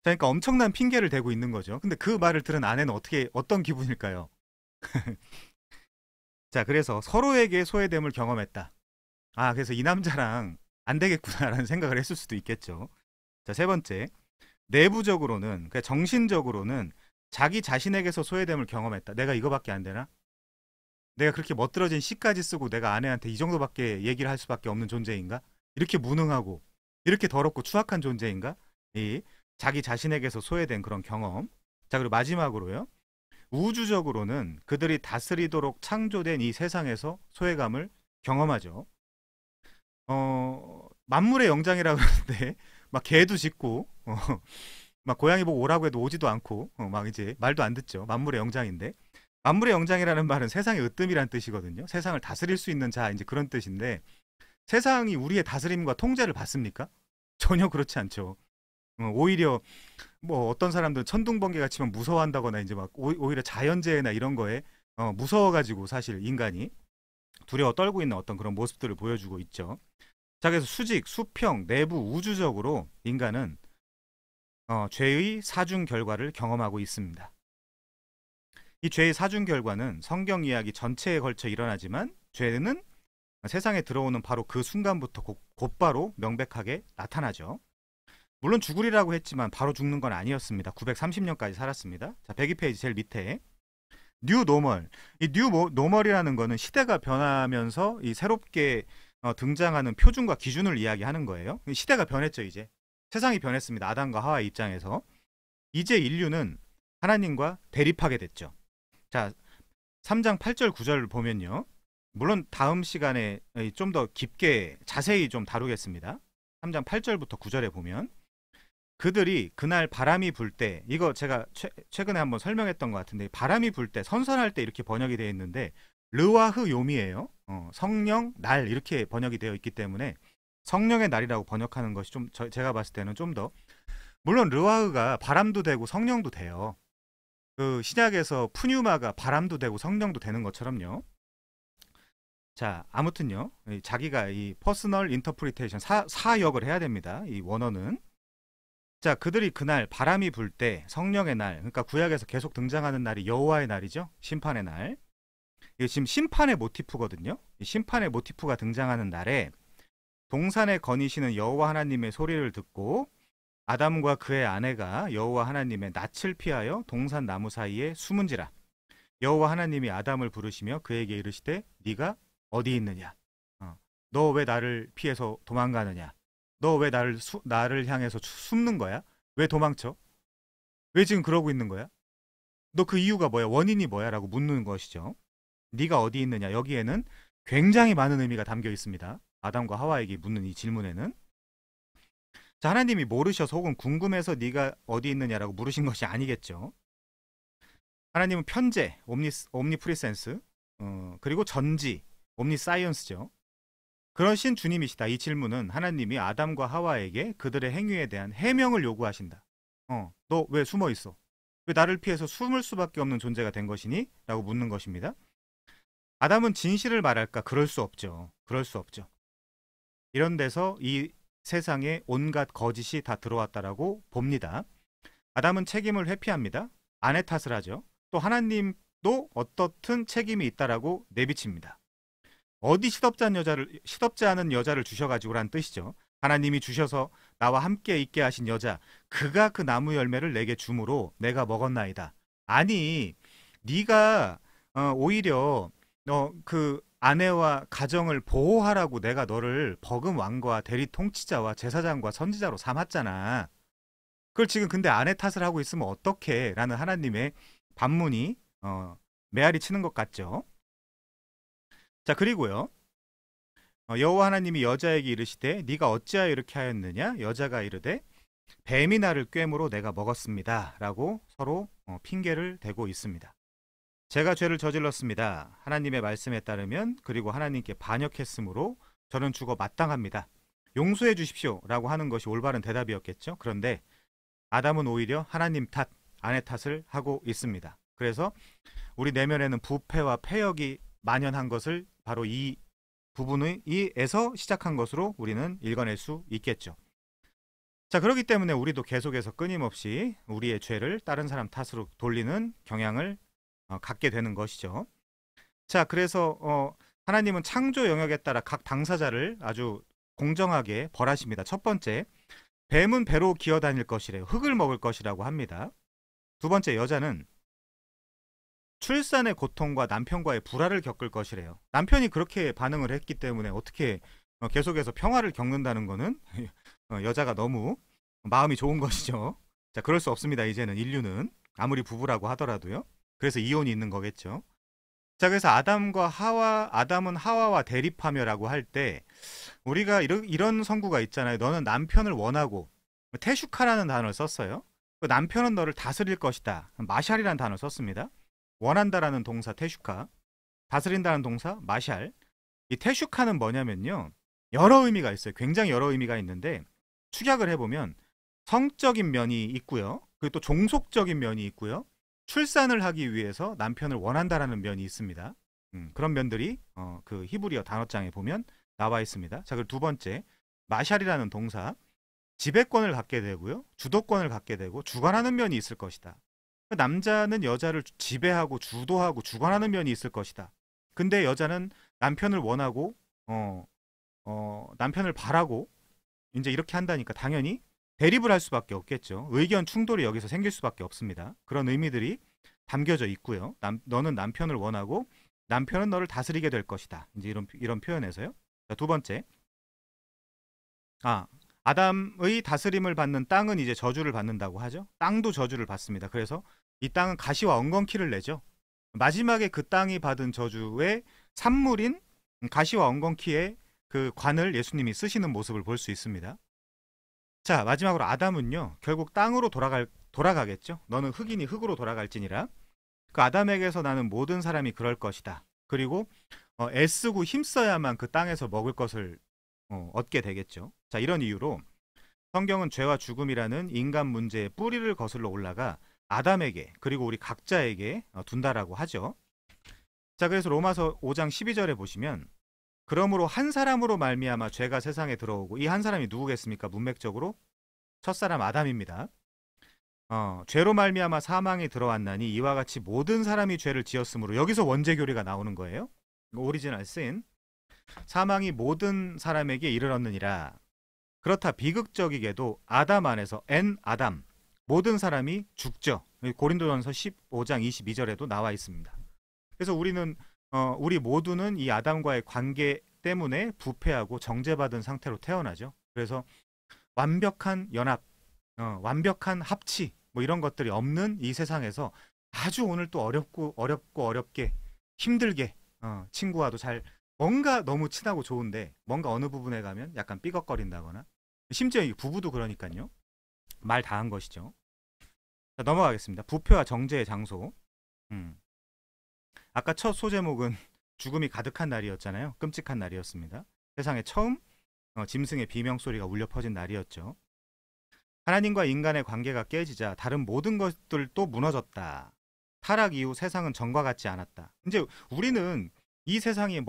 그러니까 엄청난 핑계를 대고 있는 거죠. 근데 그 말을 들은 아내는 어떤 기분일까요? 자, 그래서 서로에게 소외됨을 경험했다. 아, 그래서 이 남자랑 안 되겠구나라는 생각을 했을 수도 있겠죠. 자, 세 번째, 내부적으로는, 그러니까 정신적으로는 자기 자신에게서 소외됨을 경험했다. 내가 이거밖에 안 되나? 내가 그렇게 멋들어진 시까지 쓰고 내가 아내한테 이 정도밖에 얘기를 할 수밖에 없는 존재인가? 이렇게 무능하고 이렇게 더럽고 추악한 존재인가? 이 자기 자신에게서 소외된 그런 경험. 자, 그리고 마지막으로요, 우주적으로는 그들이 다스리도록 창조된 이 세상에서 소외감을 경험하죠. 만물의 영장이라고 하는데 막 개도 짖고 막 고양이 보고 오라고 해도 오지도 않고 막 이제 말도 안 듣죠. 만물의 영장인데, 만물의 영장이라는 말은 세상의 으뜸이란 뜻이거든요. 세상을 다스릴 수 있는 자, 이제 그런 뜻인데, 세상이 우리의 다스림과 통제를 받습니까? 전혀 그렇지 않죠. 오히려 뭐 어떤 사람들은 천둥번개가 치면 무서워한다거나 이제 막 오히려 자연재해나 이런 거에 무서워가지고 사실 인간이 두려워 떨고 있는 어떤 그런 모습들을 보여주고 있죠. 자, 그래서 수직, 수평, 내부, 우주적으로 인간은 죄의 사중 결과를 경험하고 있습니다. 이 죄의 사중 결과는 성경 이야기 전체에 걸쳐 일어나지만, 죄는 세상에 들어오는 바로 그 순간부터 곧바로 명백하게 나타나죠. 물론 죽으리라고 했지만 바로 죽는 건 아니었습니다. 930년까지 살았습니다. 자, 102페이지 제일 밑에 뉴 노멀. 이 뉴 노멀이라는 거는 시대가 변하면서 이 새롭게 등장하는 표준과 기준을 이야기하는 거예요. 시대가 변했죠. 이제 세상이 변했습니다. 아담과 하와의 입장에서 이제 인류는 하나님과 대립하게 됐죠. 자, 3장 8절 9절을 보면요, 물론 다음 시간에 좀 더 깊게 자세히 좀 다루겠습니다. 3장 8절부터 9절에 보면, 그들이 그날 바람이 불 때, 이거 제가 최근에 한번 설명했던 것 같은데, 바람이 불 때, 선선할 때 이렇게 번역이 되어 있는데 르와흐 요미예요. 성령 날 이렇게 번역이 되어 있기 때문에 성령의 날이라고 번역하는 것이 좀 제가 봤을 때는 좀 더, 물론 르와흐가 바람도 되고 성령도 돼요. 그 신약에서 푸뉴마가 바람도 되고 성령도 되는 것처럼요. 자, 아무튼요, 자기가 이 퍼스널 인터프리테이션 사역을 해야 됩니다. 이 원어는. 자, 그들이 그날 바람이 불 때, 성령의 날, 그러니까 구약에서 계속 등장하는 날이 여호와의 날이죠. 심판의 날. 이게 지금 심판의 모티프거든요. 이 심판의 모티프가 등장하는 날에 동산에 거니시는 여호와 하나님의 소리를 듣고 아담과 그의 아내가 여호와 하나님의 낯을 피하여 동산 나무 사이에 숨은지라. 여호와 하나님이 아담을 부르시며 그에게 이르시되 네가 어디 있느냐? 너 왜 나를 피해서 도망가느냐? 너 왜 나를 향해서 숨는 거야? 왜 도망쳐? 왜 지금 그러고 있는 거야? 너 그 이유가 뭐야? 원인이 뭐야? 라고 묻는 것이죠. 네가 어디 있느냐? 여기에는 굉장히 많은 의미가 담겨 있습니다. 아담과 하와에게 묻는 이 질문에는. 자, 하나님이 모르셔서 혹은 궁금해서 네가 어디 있느냐라고 물으신 것이 아니겠죠. 하나님은 편재, 옴니프리센스, 그리고 전지, 옴니사이언스죠. 그러신 주님이시다. 이 질문은 하나님이 아담과 하와에게 그들의 행위에 대한 해명을 요구하신다. 너 왜 숨어 있어? 왜 나를 피해서 숨을 수밖에 없는 존재가 된 것이니? 라고 묻는 것입니다. 아담은 진실을 말할까? 그럴 수 없죠. 그럴 수 없죠. 이런 데서 이 세상에 온갖 거짓이 다 들어왔다라고 봅니다. 아담은 책임을 회피합니다. 아내 탓을 하죠. 또 하나님도 어떻든 책임이 있다라고 내비칩니다. 어디 시덥지 않은 여자를 주셔가지고란 뜻이죠. 하나님이 주셔서 나와 함께 있게 하신 여자, 그가 그 나무 열매를 내게 주므로 내가 먹었나이다. 아니, 네가 오히려 그 아내와 가정을 보호하라고 내가 너를 버금 왕과 대리 통치자와 제사장과 선지자로 삼았잖아. 그걸 지금 근데 아내 탓을 하고 있으면 어떡해? 라는 하나님의 반문이 메아리 치는 것 같죠. 자, 그리고요. 여호와 하나님이 여자에게 이르시되 네가 어찌하여 이렇게 하였느냐? 여자가 이르되 뱀이 나를 꿰므로 내가 먹었습니다. 라고 서로 핑계를 대고 있습니다. 제가 죄를 저질렀습니다. 하나님의 말씀에 따르면 그리고 하나님께 반역했으므로 저는 죽어 마땅합니다. 용서해 주십시오. 라고 하는 것이 올바른 대답이었겠죠. 그런데 아담은 오히려 하나님 탓, 아내 탓을 하고 있습니다. 그래서 우리 내면에는 부패와 패역이 만연한 것을 바로 이 부분에서 시작한 것으로 우리는 읽어낼 수 있겠죠. 자, 그렇기 때문에 우리도 계속해서 끊임없이 우리의 죄를 다른 사람 탓으로 돌리는 경향을 갖게 되는 것이죠. 자, 그래서 하나님은 창조 영역에 따라 각 당사자를 아주 공정하게 벌하십니다. 첫 번째, 뱀은 배로 기어다닐 것이래요. 흙을 먹을 것이라고 합니다. 두 번째, 여자는 출산의 고통과 남편과의 불화를 겪을 것이래요. 남편이 그렇게 반응을 했기 때문에 어떻게 계속해서 평화를 겪는다는 거는 여자가 너무 마음이 좋은 것이죠. 자, 그럴 수 없습니다. 이제는 인류는 아무리 부부라고 하더라도요. 그래서 이혼이 있는 거겠죠. 자, 그래서 아담은 하와와 대립하며라고 할 때 우리가 이런 성구가 있잖아요. 너는 남편을 원하고 테슈카라는 단어를 썼어요. 남편은 너를 다스릴 것이다. 마샬이라는 단어를 썼습니다. 원한다라는 동사 테슈카, 다스린다는 동사 마샬. 이 테슈카는 뭐냐면요, 여러 의미가 있어요. 굉장히 여러 의미가 있는데 축약을 해보면 성적인 면이 있고요, 그리고 또 종속적인 면이 있고요, 출산을 하기 위해서 남편을 원한다라는 면이 있습니다. 그런 면들이 그 히브리어 단어장에 보면 나와 있습니다. 자, 그리고 두 번째, 마샬이라는 동사, 지배권을 갖게 되고요, 주도권을 갖게 되고 주관하는 면이 있을 것이다. 남자는 여자를 지배하고 주도하고 주관하는 면이 있을 것이다. 근데 여자는 남편을 원하고 남편을 바라고 이제 이렇게 한다니까 당연히 대립을 할 수밖에 없겠죠. 의견 충돌이 여기서 생길 수밖에 없습니다. 그런 의미들이 담겨져 있고요. 너는 남편을 원하고 남편은 너를 다스리게 될 것이다. 이제 이런 표현에서요. 자, 두 번째, 아담의 다스림을 받는 땅은 이제 저주를 받는다고 하죠. 땅도 저주를 받습니다. 그래서 이 땅은 가시와 엉겅퀴를 내죠. 마지막에 그 땅이 받은 저주의 산물인 가시와 엉겅퀴의 그 관을 예수님이 쓰시는 모습을 볼 수 있습니다. 자, 마지막으로 아담은요, 결국 땅으로 돌아가겠죠. 너는 흙이니 흙으로 돌아갈지니라. 그 아담에게서 나는 모든 사람이 그럴 것이다. 그리고 애쓰고 힘써야만 그 땅에서 먹을 것을 얻게 되겠죠. 자, 이런 이유로 성경은 죄와 죽음이라는 인간 문제의 뿌리를 거슬러 올라가 아담에게 그리고 우리 각자에게 둔다라고 하죠. 자, 그래서 로마서 5장 12절에 보시면 그러므로 한 사람으로 말미암아 죄가 세상에 들어오고, 이 한 사람이 누구겠습니까? 문맥적으로 첫사람 아담입니다. 죄로 말미암아 사망이 들어왔나니 이와 같이 모든 사람이 죄를 지었으므로, 여기서 원죄교리가 나오는 거예요. 오리지널 씬, 사망이 모든 사람에게 이르렀느니라. 그렇다 비극적이게도 아담 안에서 엔 아담, 모든 사람이 죽죠. 고린도전서 15장 22절에도 나와 있습니다. 그래서 우리 모두는 이 아담과의 관계 때문에 부패하고 정죄받은 상태로 태어나죠. 그래서 완벽한 연합, 완벽한 합치, 뭐 이런 것들이 없는 이 세상에서 아주 오늘 또 어렵게 힘들게 친구와도 잘, 뭔가 너무 친하고 좋은데 뭔가 어느 부분에 가면 약간 삐걱거린다거나, 심지어 이 부부도 그러니까요. 말 다 한 것이죠. 자, 넘어가겠습니다. 부패와 정죄의 장소. 아까 첫 소제목은 죽음이 가득한 날이었잖아요. 끔찍한 날이었습니다. 세상에 처음 짐승의 비명소리가 울려 퍼진 날이었죠. 하나님과 인간의 관계가 깨지자 다른 모든 것들도 무너졌다. 타락 이후 세상은 전과 같지 않았다. 이제 우리는 이 세상이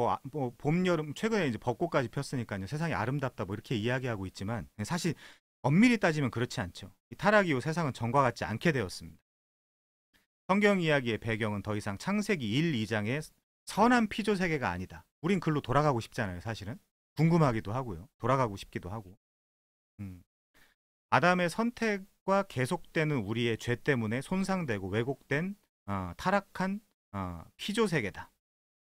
봄, 여름, 최근에 이제 벚꽃까지 폈으니까요, 세상이 아름답다 뭐 이렇게 이야기하고 있지만 사실 엄밀히 따지면 그렇지 않죠. 이 타락 이후 세상은 전과 같지 않게 되었습니다. 성경 이야기의 배경은 더 이상 창세기 1, 2장의 선한 피조 세계가 아니다. 우린 글로 돌아가고 싶잖아요, 사실은. 궁금하기도 하고요. 돌아가고 싶기도 하고. 아담의 선택과 계속되는 우리의 죄 때문에 손상되고 왜곡된 타락한 피조 세계다.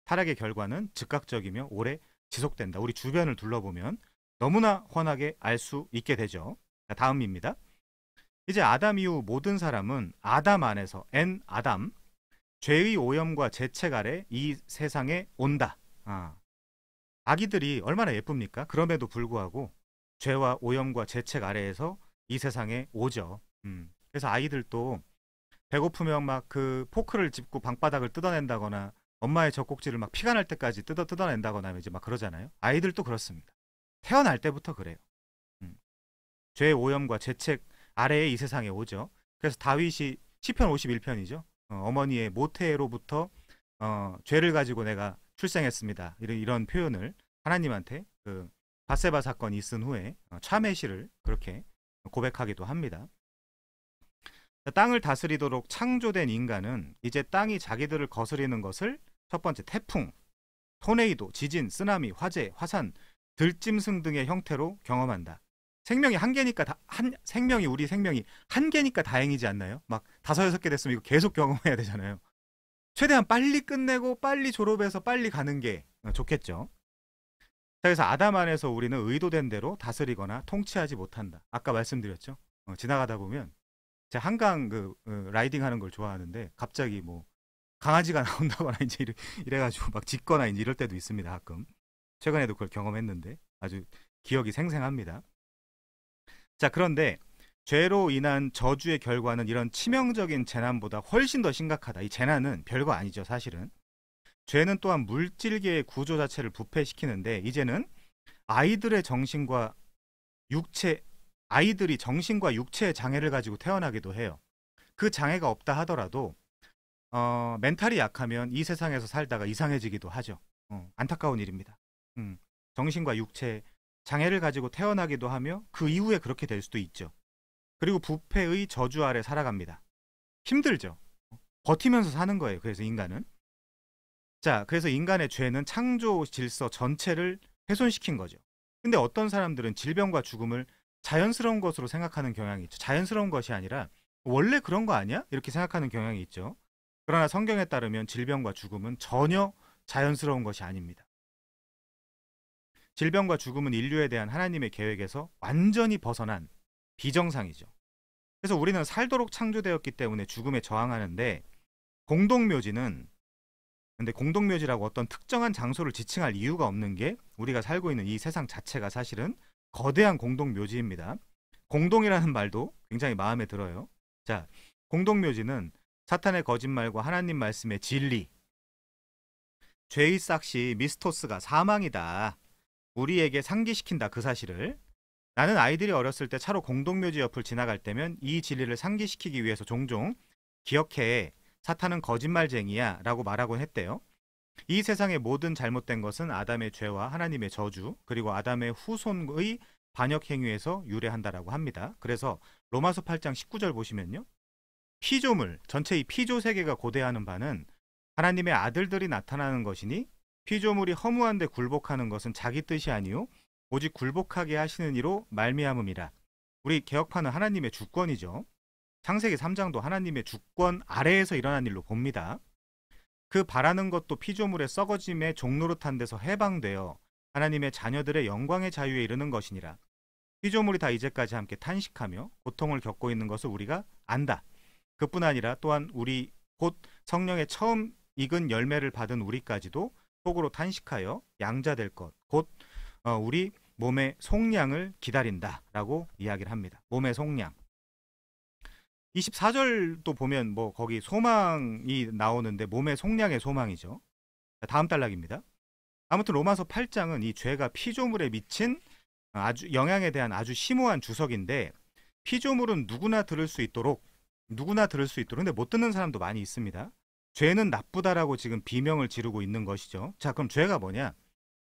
타락의 결과는 즉각적이며 오래 지속된다. 우리 주변을 둘러보면 너무나 훤하게 알 수 있게 되죠. 자, 다음입니다. 이제 아담 이후 모든 사람은 아담 안에서 엔 아담 죄의 오염과 재책 아래 이 세상에 온다. 아기들이 얼마나 예쁩니까? 그럼에도 불구하고 죄와 오염과 재책 아래에서 이 세상에 오죠. 그래서 아이들도 배고프면 막 그 포크를 짚고 방바닥을 뜯어낸다거나 엄마의 젖꼭지를 막 피가 날 때까지 뜯어낸다거나 이제 막 그러잖아요. 아이들도 그렇습니다. 태어날 때부터 그래요. 죄의 오염과 재책 아래에 이 세상에 오죠. 그래서 다윗이 시편 51편이죠. 어머니의 모태로부터 죄를 가지고 내가 출생했습니다. 이런 표현을 하나님한테 그 바세바 사건이 있은 후에 참회시를 그렇게 고백하기도 합니다. 땅을 다스리도록 창조된 인간은 이제 땅이 자기들을 거스리는 것을 첫 번째 태풍, 토네이도, 지진, 쓰나미, 화재, 화산, 들짐승 등의 형태로 경험한다. 생명이 한 개니까 우리 생명이 한 개니까 다행이지 않나요? 막 5-6개 됐으면 이거 계속 경험해야 되잖아요. 최대한 빨리 끝내고 빨리 졸업해서 빨리 가는 게 좋겠죠. 자, 그래서 아담 안에서 우리는 의도된 대로 다스리거나 통치하지 못한다. 아까 말씀드렸죠. 지나가다 보면 제가 한강 라이딩 하는 걸 좋아하는데 갑자기 뭐 강아지가 나온다거나 이제 이래가지고 막 짖거나 이제 이럴 때도 있습니다. 가끔. 최근에도 그걸 경험했는데 아주 기억이 생생합니다. 자, 그런데 죄로 인한 저주의 결과는 이런 치명적인 재난보다 훨씬 더 심각하다. 이 재난은 별거 아니죠, 사실은. 죄는 또한 물질계의 구조 자체를 부패시키는데 이제는 아이들이 정신과 육체의 장애를 가지고 태어나기도 해요. 그 장애가 없다 하더라도 멘탈이 약하면 이 세상에서 살다가 이상해지기도 하죠. 안타까운 일입니다. 정신과 육체 장애를 가지고 태어나기도 하며 그 이후에 그렇게 될 수도 있죠. 그리고 부패의 저주 아래 살아갑니다. 힘들죠. 버티면서 사는 거예요. 그래서 인간은. 자, 그래서 인간의 죄는 창조 질서 전체를 훼손시킨 거죠. 근데 어떤 사람들은 질병과 죽음을 자연스러운 것으로 생각하는 경향이 있죠. 자연스러운 것이 아니라 원래 그런 거 아니야? 이렇게 생각하는 경향이 있죠. 그러나 성경에 따르면 질병과 죽음은 전혀 자연스러운 것이 아닙니다. 질병과 죽음은 인류에 대한 하나님의 계획에서 완전히 벗어난 비정상이죠. 그래서 우리는 살도록 창조되었기 때문에 죽음에 저항하는데 공동묘지라고 어떤 특정한 장소를 지칭할 이유가 없는 게 우리가 살고 있는 이 세상 자체가 사실은 거대한 공동묘지입니다. 공동이라는 말도 굉장히 마음에 들어요. 자, 공동묘지는 사탄의 거짓말과 하나님 말씀의 진리, 죄의 싹시 미스토스가 사망이다. 우리에게 상기시킨다. 그 사실을. 나는 아이들이 어렸을 때 차로 공동묘지 옆을 지나갈 때면 이 진리를 상기시키기 위해서 종종 기억해, 사탄은 거짓말쟁이야 라고 말하곤 했대요. 이 세상의 모든 잘못된 것은 아담의 죄와 하나님의 저주, 그리고 아담의 후손의 반역 행위에서 유래한다라고 합니다. 그래서 로마서 8장 19절 보시면요, 피조물, 전체 이 피조 세계가 고대하는 바는 하나님의 아들들이 나타나는 것이니 피조물이 허무한데 굴복하는 것은 자기 뜻이 아니요 오직 굴복하게 하시는 이로 말미암음이라. 우리 개혁파는 하나님의 주권이죠. 창세기 3장도 하나님의 주권 아래에서 일어난 일로 봅니다. 그 바라는 것도 피조물의 썩어짐의 종노릇한 데서 해방되어 하나님의 자녀들의 영광의 자유에 이르는 것이니라. 피조물이 다 이제까지 함께 탄식하며 고통을 겪고 있는 것을 우리가 안다. 그뿐 아니라 또한 우리 곧 성령의 처음 익은 열매를 받은 우리까지도 속으로 탄식하여 양자될 것, 곧 우리 몸의 속량을 기다린다라고 이야기를 합니다. 몸의 속량. 24절도 보면 뭐 거기 소망이 나오는데 몸의 속량의 소망이죠. 다음 단락입니다. 아무튼 로마서 8장은 이 죄가 피조물에 미친 아주 영향에 대한 아주 심오한 주석인데, 피조물은 누구나 들을 수 있도록 근데 못 듣는 사람도 많이 있습니다. 죄는 나쁘다라고 지금 비명을 지르고 있는 것이죠. 자, 그럼 죄가 뭐냐?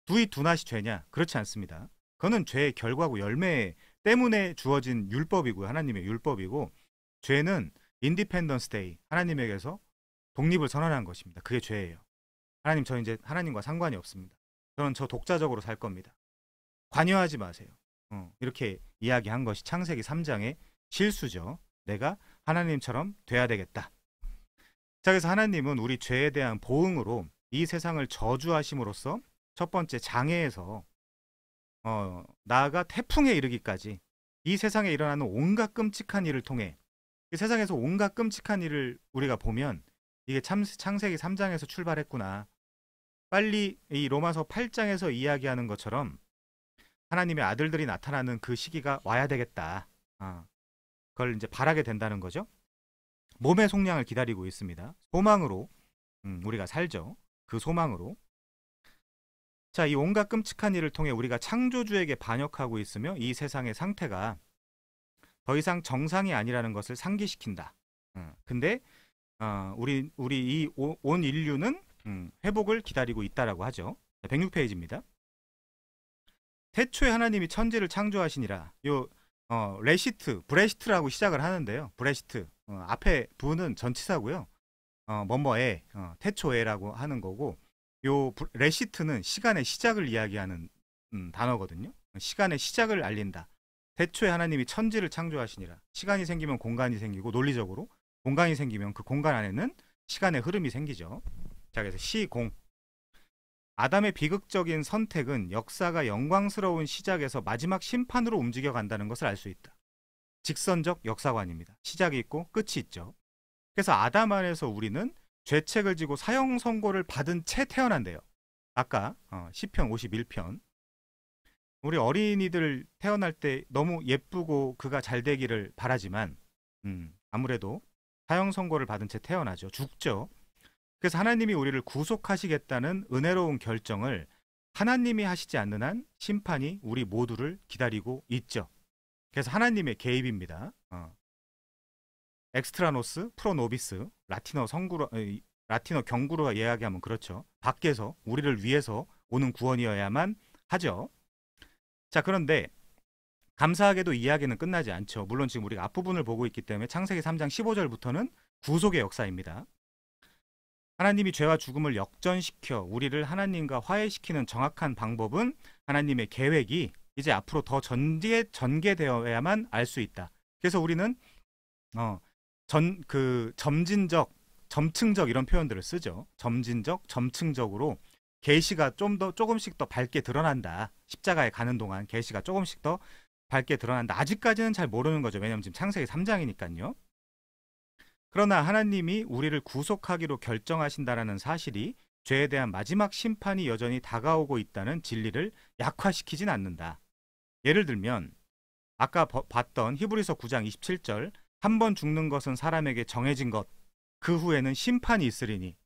두낫이 죄냐? 그렇지 않습니다. 그거는 죄의 결과고 열매 때문에 주어진 율법이고요. 하나님의 율법이고, 죄는 인디펜던스 데이, 하나님에게서 독립을 선언한 것입니다. 그게 죄예요. 하나님, 저 이제 하나님과 상관이 없습니다. 저는 저 독자적으로 살 겁니다. 관여하지 마세요. 이렇게 이야기한 것이 창세기 3장의 실수죠. 내가 하나님처럼 돼야 되겠다. 자, 그래서 하나님은 우리 죄에 대한 보응으로 이 세상을 저주하심으로써 첫 번째 장애에서 나아가 태풍에 이르기까지 이 세상에 일어나는 온갖 끔찍한 일을 통해 이 세상에서 온갖 끔찍한 일을 우리가 보면 이게 참 창세기 3장에서 출발했구나. 빨리 이 로마서 8장에서 이야기하는 것처럼 하나님의 아들들이 나타나는 그 시기가 와야 되겠다. 그걸 이제 바라게 된다는 거죠. 몸의 속량을 기다리고 있습니다. 소망으로 우리가 살죠. 그 소망으로. 자, 이 온갖 끔찍한 일을 통해 우리가 창조주에게 반역하고 있으며 이 세상의 상태가 더 이상 정상이 아니라는 것을 상기시킨다. 근데 우리 이 온 인류는 회복을 기다리고 있다라고 하죠. 106페이지입니다. 태초에 하나님이 천지를 창조하시니라. 요 레시트, 브레시트라고 시작을 하는데요. 브레시트 앞에 부는 전치사고요. 뭐뭐에 태초에라고 하는 거고, 요 레시트는 시간의 시작을 이야기하는 단어거든요. 시간의 시작을 알린다. 태초에 하나님이 천지를 창조하시니라. 시간이 생기면 공간이 생기고, 논리적으로 공간이 생기면 그 공간 안에는 시간의 흐름이 생기죠. 자, 그래서 시공. 아담의 비극적인 선택은 역사가 영광스러운 시작에서 마지막 심판으로 움직여 간다는 것을 알 수 있다. 직선적 역사관입니다. 시작이 있고 끝이 있죠. 그래서 아담 안에서 우리는 죄책을 지고 사형 선고를 받은 채 태어난대요. 아까 시편 51편. 우리 어린이들 태어날 때 너무 예쁘고 그가 잘 되기를 바라지만 아무래도 사형 선고를 받은 채 태어나죠. 죽죠. 그래서 하나님이 우리를 구속하시겠다는 은혜로운 결정을 하나님이 하시지 않는 한 심판이 우리 모두를 기다리고 있죠. 그래서 하나님의 개입입니다. 엑스트라노스, 프로노비스, 라틴어 경구로가 이야기하면 그렇죠. 밖에서 우리를 위해서 오는 구원이어야만 하죠. 자, 그런데 감사하게도 이야기는 끝나지 않죠. 물론 지금 우리가 앞부분을 보고 있기 때문에 창세기 3장 15절부터는 구속의 역사입니다. 하나님이 죄와 죽음을 역전시켜 우리를 하나님과 화해시키는 정확한 방법은 하나님의 계획이 이제 앞으로 더 전개되어야만 알 수 있다. 그래서 우리는 점진적, 점층적 이런 표현들을 쓰죠. 점진적, 점층적으로 계시가 조금씩 더 밝게 드러난다. 십자가에 가는 동안 계시가 조금씩 더 밝게 드러난다. 아직까지는 잘 모르는 거죠. 왜냐하면 지금 창세기 3장이니까요. 그러나 하나님이 우리를 구속하기로 결정하신다라는 사실이 죄에 대한 마지막 심판이 여전히 다가오고 있다는 진리를 약화시키진 않는다. 예를 들면 아까 봤던 히브리서 9장 27절, 한 번 죽는 것은 사람에게 정해진 것, 그 후에는 심판이 있으리니.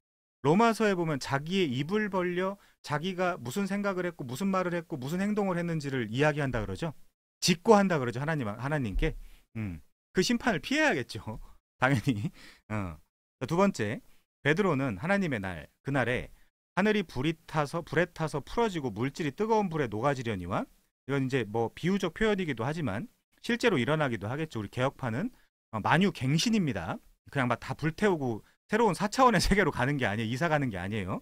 로마서에 보면 자기의 입을 벌려 자기가 무슨 생각을 했고 무슨 말을 했고 무슨 행동을 했는지를 이야기한다 그러죠. 직고한다 그러죠. 하나님께. 그 심판을 피해야겠죠. 당연히. 두 번째, 베드로는 하나님의 날, 그날에 하늘이 불에 타서 풀어지고 물질이 뜨거운 불에 녹아지려니와, 이건 이제 뭐 비유적 표현이기도 하지만 실제로 일어나기도 하겠죠. 우리 개혁파는 만유갱신입니다. 그냥 막 다 불태우고 새로운 4차원의 세계로 가는 게 아니에요. 이사 가는 게 아니에요.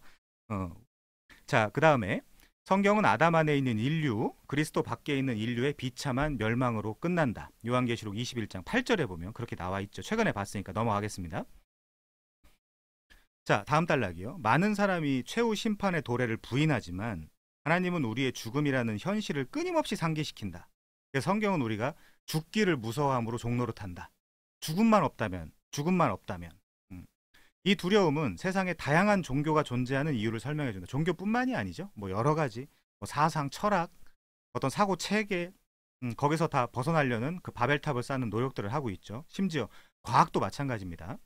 자, 그 다음에 성경은 아담 안에 있는 인류, 그리스도 밖에 있는 인류의 비참한 멸망으로 끝난다. 요한계시록 21장 8절에 보면 그렇게 나와 있죠. 최근에 봤으니까 넘어가겠습니다. 자, 다음 단락이요. 많은 사람이 최후 심판의 도래를 부인하지만 하나님은 우리의 죽음이라는 현실을 끊임없이 상기시킨다. 그래서 성경은 우리가 죽기를 무서워함으로 종로로 탄다. 죽음만 없다면. 이 두려움은 세상에 다양한 종교가 존재하는 이유를 설명해 준다. 종교뿐만이 아니죠. 뭐 여러 가지 사상, 철학, 어떤 사고 체계, 거기서 다 벗어나려는 그 바벨탑을 쌓는 노력들을 하고 있죠. 심지어 과학도 마찬가지입니다.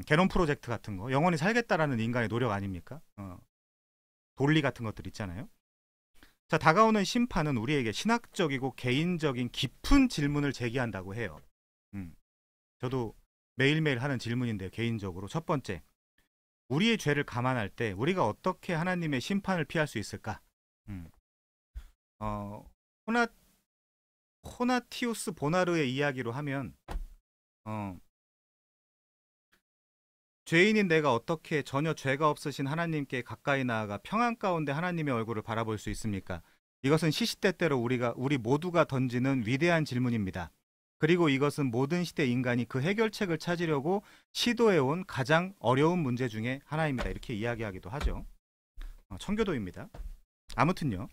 게놈 프로젝트 같은 거, 영원히 살겠다라는 인간의 노력 아닙니까? 논리 같은 것들 있잖아요. 자, 다가오는 심판은 우리에게 신학적이고 개인적인 깊은 질문을 제기한다고 해요. 저도 매일매일 하는 질문인데요. 개인적으로 첫 번째, 우리의 죄를 감안할 때 우리가 어떻게 하나님의 심판을 피할 수 있을까? 호나티우스 보나르의 이야기로 하면 죄인인 내가 어떻게 전혀 죄가 없으신 하나님께 가까이 나아가 평안 가운데 하나님의 얼굴을 바라볼 수 있습니까? 이것은 시시때때로 우리 모두가 던지는 위대한 질문입니다. 그리고 이것은 모든 시대 인간이 그 해결책을 찾으려고 시도해온 가장 어려운 문제 중에 하나입니다. 이렇게 이야기하기도 하죠. 청교도입니다. 아무튼요.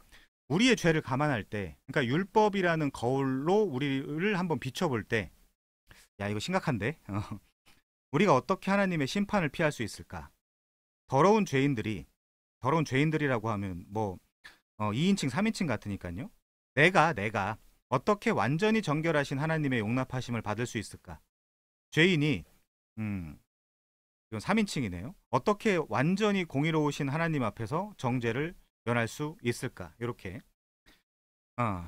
우리의 죄를 감안할 때, 그러니까 율법이라는 거울로 우리를 한번 비춰볼 때, 야, 이거 심각한데? 우리가 어떻게 하나님의 심판을 피할 수 있을까? 더러운 죄인들이라고 하면 뭐 2인칭, 3인칭 같으니까요. 내가 어떻게 완전히 정결하신 하나님의 용납하심을 받을 수 있을까? 죄인이 이건 3인칭이네요. 어떻게 완전히 공의로우신 하나님 앞에서 정죄를 면할 수 있을까? 이렇게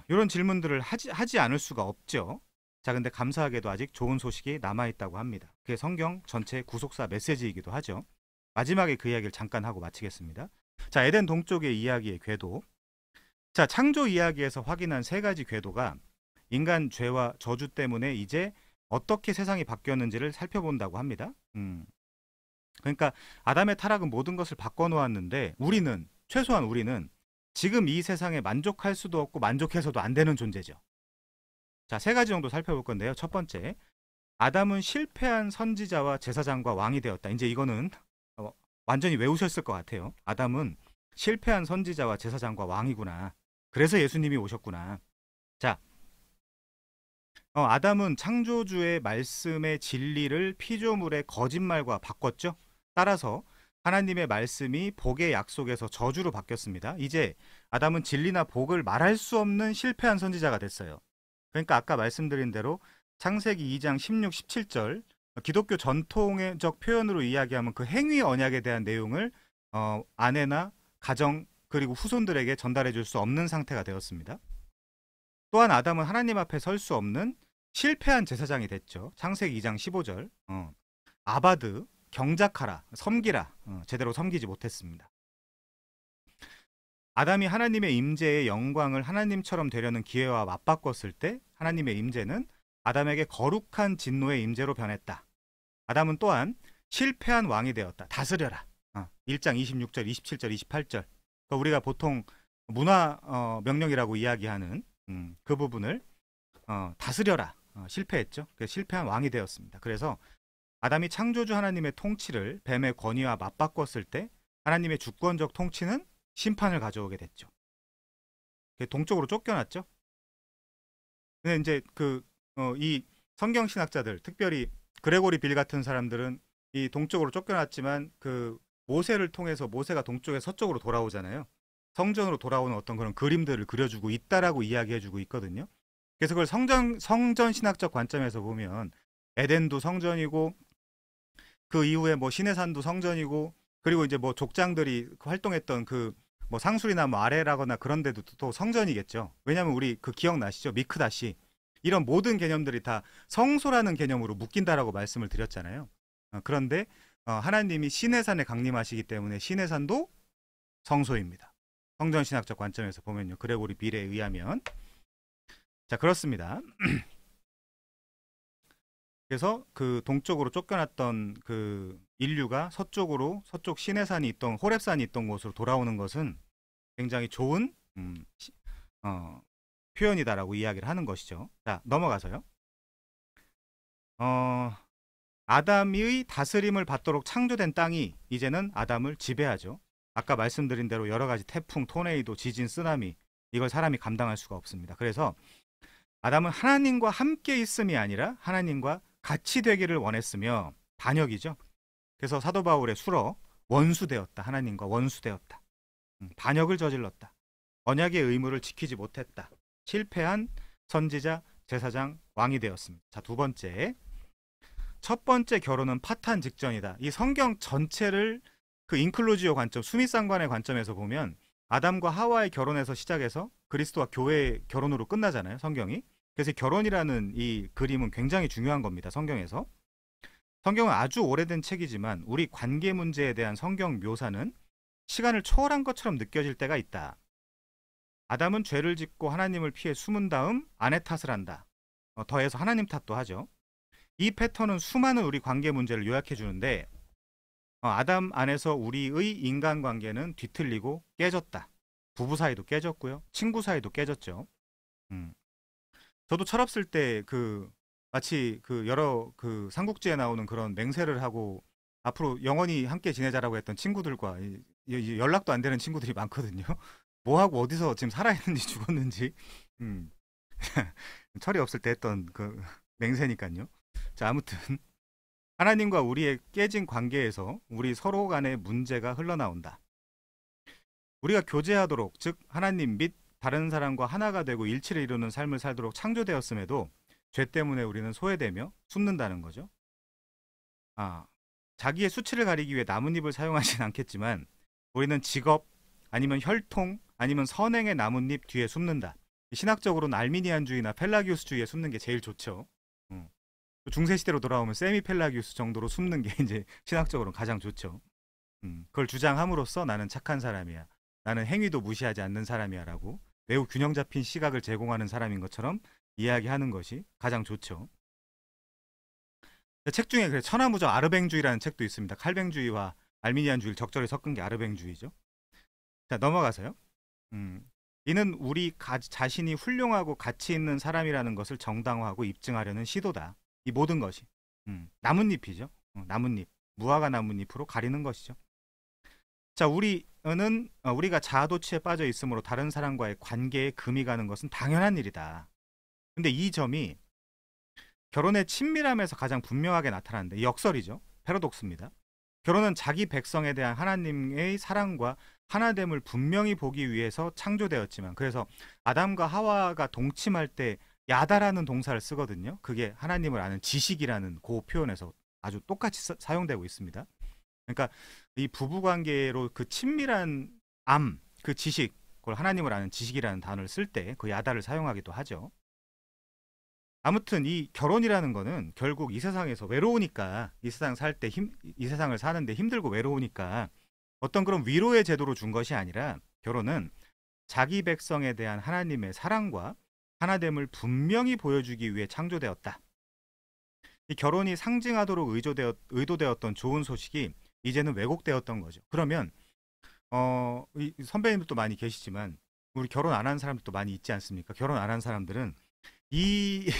이런 질문들을 하지 않을 수가 없죠. 자, 근데 감사하게도 아직 좋은 소식이 남아있다고 합니다. 그게 성경 전체 구속사 메시지이기도 하죠. 마지막에 그 이야기를 잠깐 하고 마치겠습니다. 자, 에덴 동쪽의 이야기의 궤도. 자, 창조 이야기에서 확인한 세 가지 궤도가 인간 죄와 저주 때문에 이제 어떻게 세상이 바뀌었는지를 살펴본다고 합니다. 그러니까 아담의 타락은 모든 것을 바꿔놓았는데 최소한 우리는 지금 이 세상에 만족할 수도 없고 만족해서도 안 되는 존재죠. 자, 세 가지 정도 살펴볼 건데요. 첫 번째, 아담은 실패한 선지자와 제사장과 왕이 되었다. 이제 이거는 완전히 외우셨을 것 같아요. 아담은 실패한 선지자와 제사장과 왕이구나. 그래서 예수님이 오셨구나. 자, 아담은 창조주의 말씀의 진리를 피조물의 거짓말과 바꿨죠. 따라서 하나님의 말씀이 복의 약속에서 저주로 바뀌었습니다. 이제 아담은 진리나 복을 말할 수 없는 실패한 선지자가 됐어요. 그러니까 아까 말씀드린 대로 창세기 2장 16, 17절 기독교 전통적 표현으로 이야기하면 그 행위 언약에 대한 내용을 아내나 가정 그리고 후손들에게 전달해 줄 수 없는 상태가 되었습니다. 또한 아담은 하나님 앞에 설 수 없는 실패한 제사장이 됐죠. 창세기 2장 15절 아바드, 경작하라, 섬기라 제대로 섬기지 못했습니다. 아담이 하나님의 임재의 영광을 하나님처럼 되려는 기회와 맞바꿨을 때 하나님의 임재는 아담에게 거룩한 진노의 임재로 변했다. 아담은 또한 실패한 왕이 되었다. 다스려라. 1장 26절, 27절, 28절. 그러니까 우리가 보통 문화 명령이라고 이야기하는 그 부분을 다스려라. 실패했죠. 그래서 실패한 왕이 되었습니다. 그래서 아담이 창조주 하나님의 통치를 뱀의 권위와 맞바꿨을 때 하나님의 주권적 통치는 심판을 가져오게 됐죠. 동쪽으로 쫓겨났죠. 근데 이제 이 성경 신학자들, 특별히 그레고리 빌 같은 사람들은 이 동쪽으로 쫓겨났지만 그 모세를 통해서 모세가 동쪽에 서쪽으로 돌아오잖아요. 성전으로 돌아오는 어떤 그런 그림들을 그려주고 있다라고 이야기해주고 있거든요. 그래서 그걸 성전 신학적 관점에서 보면 에덴도 성전이고 그 이후에 뭐 시내산도 성전이고 그리고 이제 뭐 족장들이 활동했던 그 뭐 상술이나 뭐 아래라거나 그런 데도 또 성전이겠죠. 왜냐하면 우리 그 기억나시죠? 미크다시 이런 모든 개념들이 다 성소라는 개념으로 묶인다라고 말씀을 드렸잖아요. 그런데 하나님이 시내산에 강림하시기 때문에 시내산도 성소입니다. 성전신학적 관점에서 보면요. 그레고리 빌에 의하면 자, 그렇습니다. 그래서 그 동쪽으로 쫓겨났던 그 인류가 서쪽 시내산이 있던 호렙산이 있던 곳으로 돌아오는 것은 굉장히 좋은 표현이다라고 이야기를 하는 것이죠. 자, 넘어가서요. 아담의 다스림을 받도록 창조된 땅이 이제는 아담을 지배하죠. 아까 말씀드린 대로 여러 가지 태풍, 토네이도, 지진, 쓰나미 이걸 사람이 감당할 수가 없습니다. 그래서 아담은 하나님과 함께 있음이 아니라 하나님과 같이 되기를 원했으며 반역이죠. 그래서 사도 바울의 수러 원수되었다. 하나님과 원수되었다. 반역을 저질렀다. 언약의 의무를 지키지 못했다. 실패한 선지자, 제사장, 왕이 되었습니다. 자, 두 번째. 첫 번째 결혼은 파탄 직전이다. 이 성경 전체를 그 인클루지오 관점, 수미상관의 관점에서 보면 아담과 하와의 결혼에서 시작해서 그리스도와 교회의 결혼으로 끝나잖아요. 성경이. 그래서 결혼이라는 이 그림은 굉장히 중요한 겁니다. 성경에서. 성경은 아주 오래된 책이지만 우리 관계 문제에 대한 성경 묘사는 시간을 초월한 것처럼 느껴질 때가 있다. 아담은 죄를 짓고 하나님을 피해 숨은 다음 아내 탓을 한다. 더해서 하나님 탓도 하죠. 이 패턴은 수많은 우리 관계 문제를 요약해 주는데 아담 안에서 우리의 인간관계는 뒤틀리고 깨졌다. 부부 사이도 깨졌고요. 친구 사이도 깨졌죠. 저도 철없을 때 마치 여러 삼국지에 나오는 그런 맹세를 하고 앞으로 영원히 함께 지내자라고 했던 친구들과 연락도 안 되는 친구들이 많거든요. 뭐하고 어디서 지금 살아있는지 죽었는지 음. 철이 없을 때 했던 그 맹세니까요. 자, 아무튼 하나님과 우리의 깨진 관계에서 우리 서로 간의 문제가 흘러나온다. 우리가 교제하도록, 즉 하나님 및 다른 사람과 하나가 되고 일치를 이루는 삶을 살도록 창조되었음에도 죄 때문에 우리는 소외되며 숨는다는 거죠. 자기의 수치를 가리기 위해 나뭇잎을 사용하진 않겠지만 우리는 직업 아니면 혈통 아니면 선행의 나뭇잎 뒤에 숨는다. 신학적으로는 알미니안주의나 펠라기우스주의에 숨는 게 제일 좋죠. 중세시대로 돌아오면 세미펠라기우스 정도로 숨는 게 이제 신학적으로는 가장 좋죠. 그걸 주장함으로써 나는 착한 사람이야, 나는 행위도 무시하지 않는 사람이야 라고 매우 균형 잡힌 시각을 제공하는 사람인 것처럼 이야기하는 것이 가장 좋죠. 책 중에 그래 천하무적 아르뱅주의라는 책도 있습니다. 칼뱅주의와 알미니안주의를 적절히 섞은 게 아르뱅주의죠. 자, 넘어가서요. 이는 우리 자신이 훌륭하고 가치 있는 사람이라는 것을 정당화하고 입증하려는 시도다. 이 모든 것이 나뭇잎이죠. 나뭇잎, 무화과 나뭇잎으로 가리는 것이죠. 자, 우리가 자아도취에 빠져 있으므로 다른 사람과의 관계에 금이 가는 것은 당연한 일이다. 근데 이 점이 결혼의 친밀함에서 가장 분명하게 나타나는데 역설이죠. 패러독스입니다. 결혼은 자기 백성에 대한 하나님의 사랑과 하나됨을 분명히 보기 위해서 창조되었지만, 그래서 아담과 하와가 동침할 때 야다라는 동사를 쓰거든요. 그게 하나님을 아는 지식이라는 그 표현에서 아주 똑같이 사용되고 있습니다. 그러니까 이 부부관계로 그 친밀한 그 지식, 그걸 하나님을 아는 지식이라는 단어를 쓸 때 그 야다를 사용하기도 하죠. 아무튼 이 결혼이라는 거는 결국 이 세상에서 외로우니까, 이 세상을 사는데 힘들고 외로우니까 어떤 그런 위로의 제도로 준 것이 아니라, 결혼은 자기 백성에 대한 하나님의 사랑과 하나됨을 분명히 보여주기 위해 창조되었다. 이 결혼이 상징하도록 의도되었던 좋은 소식이 이제는 왜곡되었던 거죠. 그러면 선배님들도 많이 계시지만 우리 결혼 안 한 사람들도 많이 있지 않습니까? 결혼 안 한 사람들은 이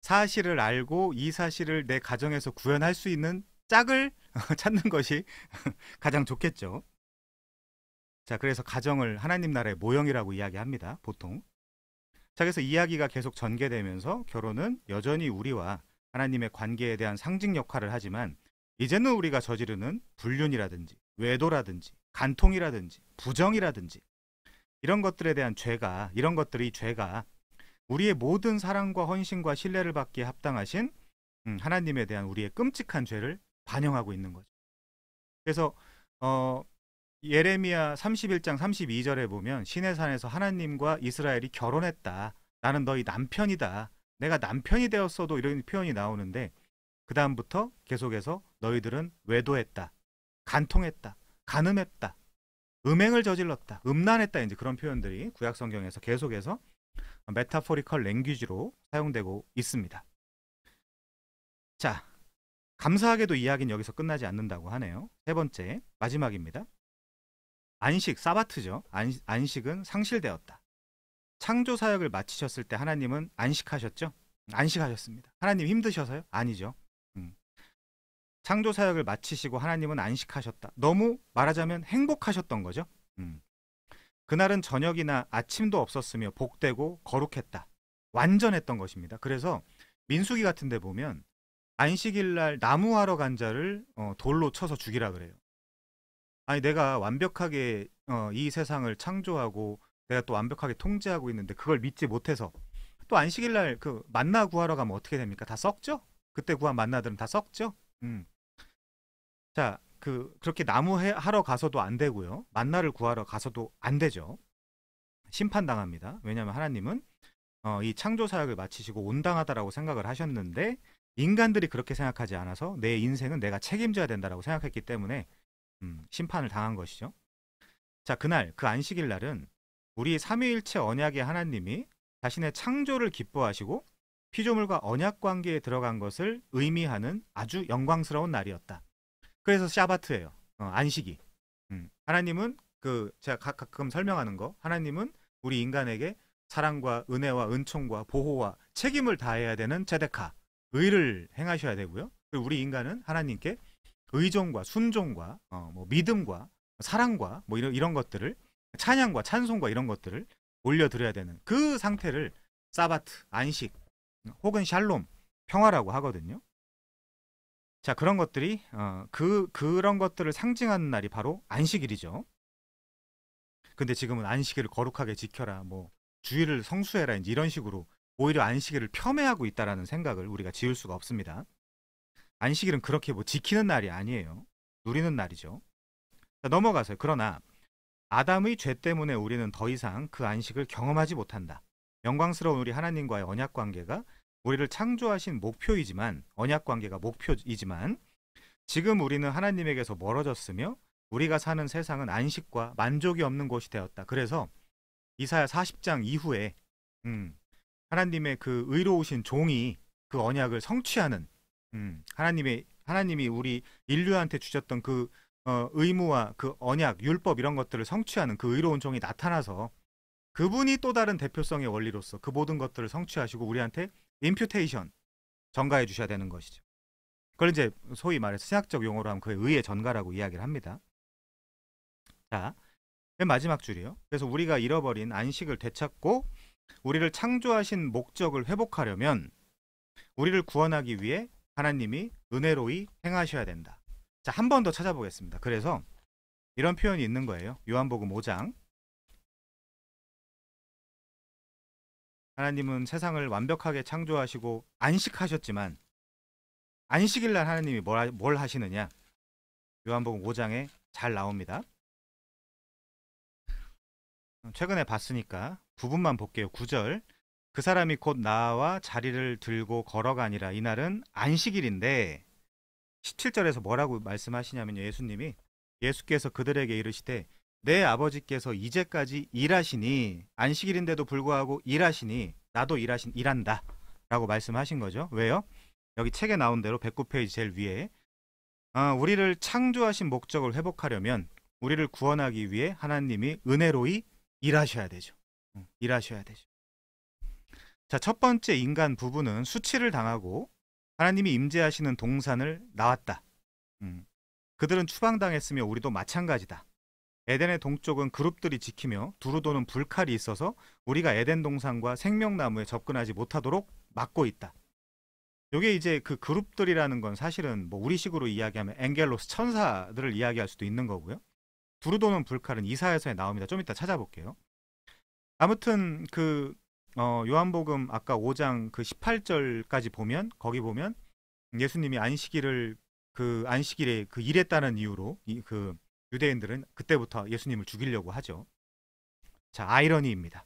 사실을 알고 이 사실을 내 가정에서 구현할 수 있는 짝을 찾는 것이 가장 좋겠죠. 자, 그래서 가정을 하나님 나라의 모형이라고 이야기합니다, 보통. 자, 그래서 이야기가 계속 전개되면서 결혼은 여전히 우리와 하나님의 관계에 대한 상징 역할을 하지만, 이제는 우리가 저지르는 불륜이라든지 외도라든지 간통이라든지 부정이라든지 이런 것들이 죄가 우리의 모든 사랑과 헌신과 신뢰를 받기에 합당하신 하나님에 대한 우리의 끔찍한 죄를 반영하고 있는 거죠. 그래서 예레미야 31장 32절에 보면 시내산에서 하나님과 이스라엘이 결혼했다. 나는 너희 남편이다. 내가 남편이 되었어도, 이런 표현이 나오는데, 그 다음부터 계속해서 너희들은 외도했다, 간통했다, 간음했다, 음행을 저질렀다, 음란했다, 이제 그런 표현들이 구약 성경에서 계속해서 메타포리컬 랭귀지로 사용되고 있습니다. 자, 감사하게도 이야기는 여기서 끝나지 않는다고 하네요. 세 번째, 마지막입니다. 안식, 사바트죠. 안식은 상실되었다. 창조 사역을 마치셨을 때 하나님은 안식하셨죠? 안식하셨습니다. 하나님 힘드셔서요? 아니죠. 창조 사역을 마치시고 하나님은 안식하셨다. 너무 말하자면 행복하셨던 거죠. 그날은 저녁이나 아침도 없었으며 복되고 거룩했다. 완전했던 것입니다. 그래서 민수기 같은 데 보면 안식일날 나무하러 간 자를 돌로 쳐서 죽이라 그래요. 아니, 내가 완벽하게 이 세상을 창조하고 내가 또 완벽하게 통제하고 있는데 그걸 믿지 못해서 또 안식일날 그 만나 구하러 가면 어떻게 됩니까? 다 썩죠? 그때 구한 만나들은 다 썩죠? 자, 그렇게 나무 하러 가서도 안 되고요. 만나를 구하러 가서도 안 되죠. 심판당합니다. 왜냐하면 하나님은 이 창조 사역을 마치시고 온당하다라고 생각을 하셨는데, 인간들이 그렇게 생각하지 않아서 내 인생은 내가 책임져야 된다라고 생각했기 때문에 심판을 당한 것이죠. 자, 그날 그 안식일 날은 우리 삼위일체 언약의 하나님이 자신의 창조를 기뻐하시고 피조물과 언약 관계에 들어간 것을 의미하는 아주 영광스러운 날이었다. 그래서 샤바트예요. 안식이. 하나님은 제가 가끔 설명하는 거, 하나님은 우리 인간에게 사랑과 은혜와 은총과 보호와 책임을 다해야 되는 제데카, 의를 행하셔야 되고요. 그리고 우리 인간은 하나님께 의존과 순종과 뭐 믿음과 사랑과 뭐 이런 것들을 찬양과 찬송과 이런 것들을 올려드려야 되는 그 상태를 사바트, 안식 혹은 샬롬, 평화라고 하거든요. 자, 그런 것들이 그런 것들을 상징하는 날이 바로 안식일이죠. 근데 지금은 안식일을 거룩하게 지켜라, 뭐 주일을 성수해라, 이제 이런 식으로 오히려 안식일을 폄훼하고 있다라는 생각을 우리가 지울 수가 없습니다. 안식일은 그렇게 뭐 지키는 날이 아니에요. 누리는 날이죠. 자, 넘어가서요. 그러나 아담의 죄 때문에 우리는 더 이상 그 안식을 경험하지 못한다. 영광스러운 우리 하나님과의 언약 관계가 우리를 창조하신 목표이지만, 언약 관계가 목표이지만, 지금 우리는 하나님에게서 멀어졌으며 우리가 사는 세상은 안식과 만족이 없는 곳이 되었다. 그래서 이사야 40장 이후에 하나님의 그 의로우신 종이 그 언약을 성취하는, 하나님이 우리 인류한테 주셨던 그 의무와 그 언약, 율법 이런 것들을 성취하는 그 의로운 종이 나타나서 그분이 또 다른 대표성의 원리로서 그 모든 것들을 성취하시고 우리한테 임퓨테이션, 전가해 주셔야 되는 것이죠. 그걸 이제 소위 말해서 신학적 용어로 하면 그의 의의 전가라고 이야기를 합니다. 자, 맨 마지막 줄이요. 그래서 우리가 잃어버린 안식을 되찾고 우리를 창조하신 목적을 회복하려면 우리를 구원하기 위해 하나님이 은혜로이 행하셔야 된다. 자, 한 번 더 찾아보겠습니다. 그래서 이런 표현이 있는 거예요. 요한복음 5장. 하나님은 세상을 완벽하게 창조하시고 안식하셨지만 안식일날 하나님이 뭘 하시느냐? 요한복음 5장에 잘 나옵니다. 최근에 봤으니까 부분만 볼게요. 9절. 그 사람이 곧 나와 자리를 들고 걸어가니라. 이날은 안식일인데 17절에서 뭐라고 말씀하시냐면요. 예수께서 그들에게 이르시되 내 아버지께서 이제까지 일하시니, 안식일인데도 불구하고 일하시니 나도 일한다 라고 말씀하신 거죠. 왜요? 여기 책에 나온 대로 109페이지 제일 위에 우리를 창조하신 목적을 회복하려면 우리를 구원하기 위해 하나님이 은혜로이 일하셔야 되죠. 일하셔야 되죠. 자, 첫 번째 인간 부부는 수치를 당하고 하나님이 임재하시는 동산을 나왔다. 그들은 추방당했으며 우리도 마찬가지다. 에덴의 동쪽은 그룹들이 지키며 두루 도는 불칼이 있어서 우리가 에덴 동산과 생명나무에 접근하지 못하도록 막고 있다. 이게 이제 그 그룹들이라는 건 사실은 뭐 우리식으로 이야기하면 엥겔로스, 천사들을 이야기할 수도 있는 거고요. 두루 도는 불칼은 이사야서에 나옵니다. 좀 이따 찾아볼게요. 아무튼 그 요한복음 아까 5장 그 18절까지 보면, 거기 보면 예수님이 안식일에 그 일했다는 이유로 그 유대인들은 그때부터 예수님을 죽이려고 하죠. 자, 아이러니입니다.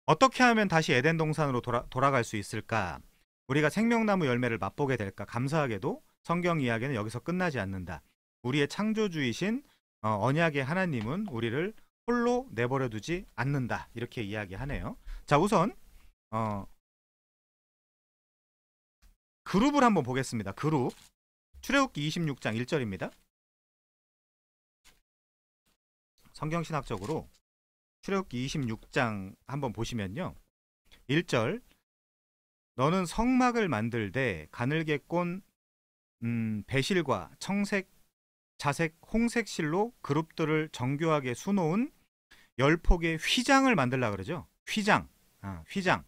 어떻게 하면 다시 에덴 동산으로 돌아갈 수 있을까? 우리가 생명나무 열매를 맛보게 될까? 감사하게도 성경 이야기는 여기서 끝나지 않는다. 우리의 창조주이신 언약의 하나님은 우리를 홀로 내버려 두지 않는다. 이렇게 이야기하네요. 자, 우선 그룹을 한번 보겠습니다. 그룹. 출애굽기 26장 1절입니다. 성경신학적으로 출애굽기 26장 한번 보시면요. 1절. 너는 성막을 만들되 가늘게 꼰 배실과 청색, 자색, 홍색 실로 그룹들을 정교하게 수놓은 10폭의 휘장을 만들라 그러죠. 휘장. 휘장.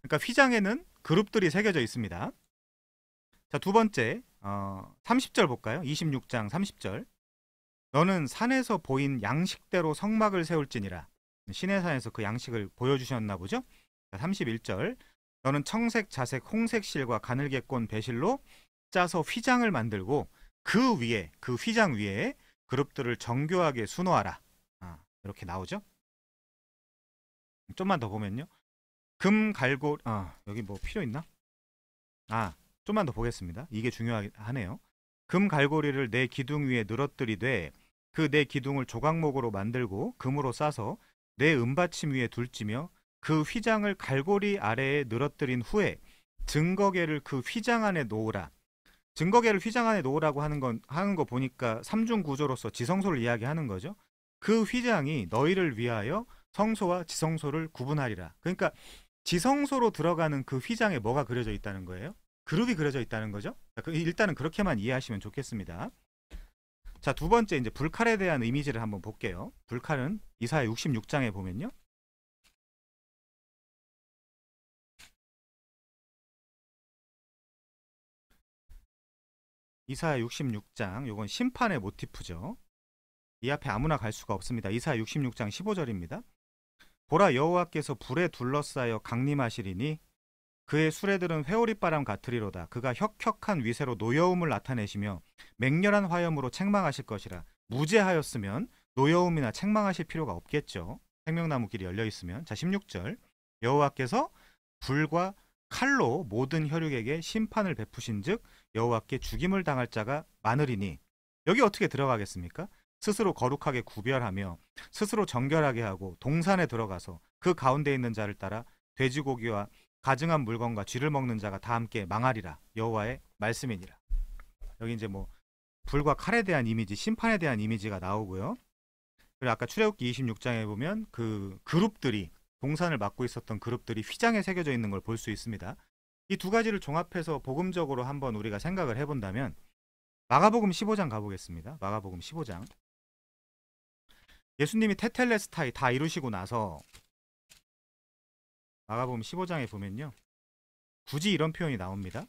그러니까 휘장에는 그룹들이 새겨져 있습니다. 자, 두 번째 30절 볼까요? 26장 30절. 너는 산에서 보인 양식대로 성막을 세울지니라. 시내산에서 그 양식을 보여주셨나 보죠. 자, 31절. 너는 청색, 자색, 홍색 실과 가늘게 꼰 배실로 짜서 휘장을 만들고 그 휘장 위에 그룹들을 정교하게 수놓아라. 이렇게 나오죠. 좀만 더 보면요. 여기 뭐 필요 있나? 좀만 더 보겠습니다. 이게 중요하네요. 금 갈고리를 내 기둥 위에 늘어뜨리되 그 내 기둥을 조각목으로 만들고 금으로 싸서 내 은받침 위에 둘지며 그 휘장을 갈고리 아래에 늘어뜨린 후에 증거계를 그 휘장 안에 놓으라. 증거계를 휘장 안에 놓으라고 하는 거 보니까 삼중 구조로서 지성소를 이야기하는 거죠. 그 휘장이 너희를 위하여 성소와 지성소를 구분하리라. 그러니까 지성소로 들어가는 그 휘장에 뭐가 그려져 있다는 거예요? 그룹이 그려져 있다는 거죠. 일단은 그렇게만 이해하시면 좋겠습니다. 자, 두 번째 이제 불칼에 대한 이미지를 한번 볼게요. 불칼은 이사야 66장에 보면요. 이사야 66장, 요건 심판의 모티프죠. 이 앞에 아무나 갈 수가 없습니다. 이사야 66장 15절입니다. 보라, 여호와께서 불에 둘러싸여 강림하시리니 그의 수레들은 회오리바람 같으리로다. 그가 혁혁한 위세로 노여움을 나타내시며 맹렬한 화염으로 책망하실 것이라. 무죄하였으면 노여움이나 책망하실 필요가 없겠죠. 생명나무 길이 열려 있으면. 자, 16절. 여호와께서 불과 칼로 모든 혈육에게 심판을 베푸신즉 여호와께 죽임을 당할 자가 많으리니. 여기 어떻게 들어가겠습니까? 스스로 거룩하게 구별하며 스스로 정결하게 하고 동산에 들어가서 그 가운데 있는 자를 따라 돼지고기와 가증한 물건과 쥐를 먹는 자가 다 함께 망하리라. 여호와의 말씀이니라. 여기 이제 뭐 불과 칼에 대한 이미지, 심판에 대한 이미지가 나오고요. 그리고 아까 출애굽기 26장에 보면 그 그룹들이, 동산을 맡고 있었던 그룹들이 휘장에 새겨져 있는 걸 볼 수 있습니다. 이 두 가지를 종합해서 복음적으로 한번 우리가 생각을 해본다면 마가복음 15장 가보겠습니다. 마가복음 15장. 예수님이 테텔레스타이 다 이루시고 나서 마가복음 15장에 보면요, 굳이 이런 표현이 나옵니다.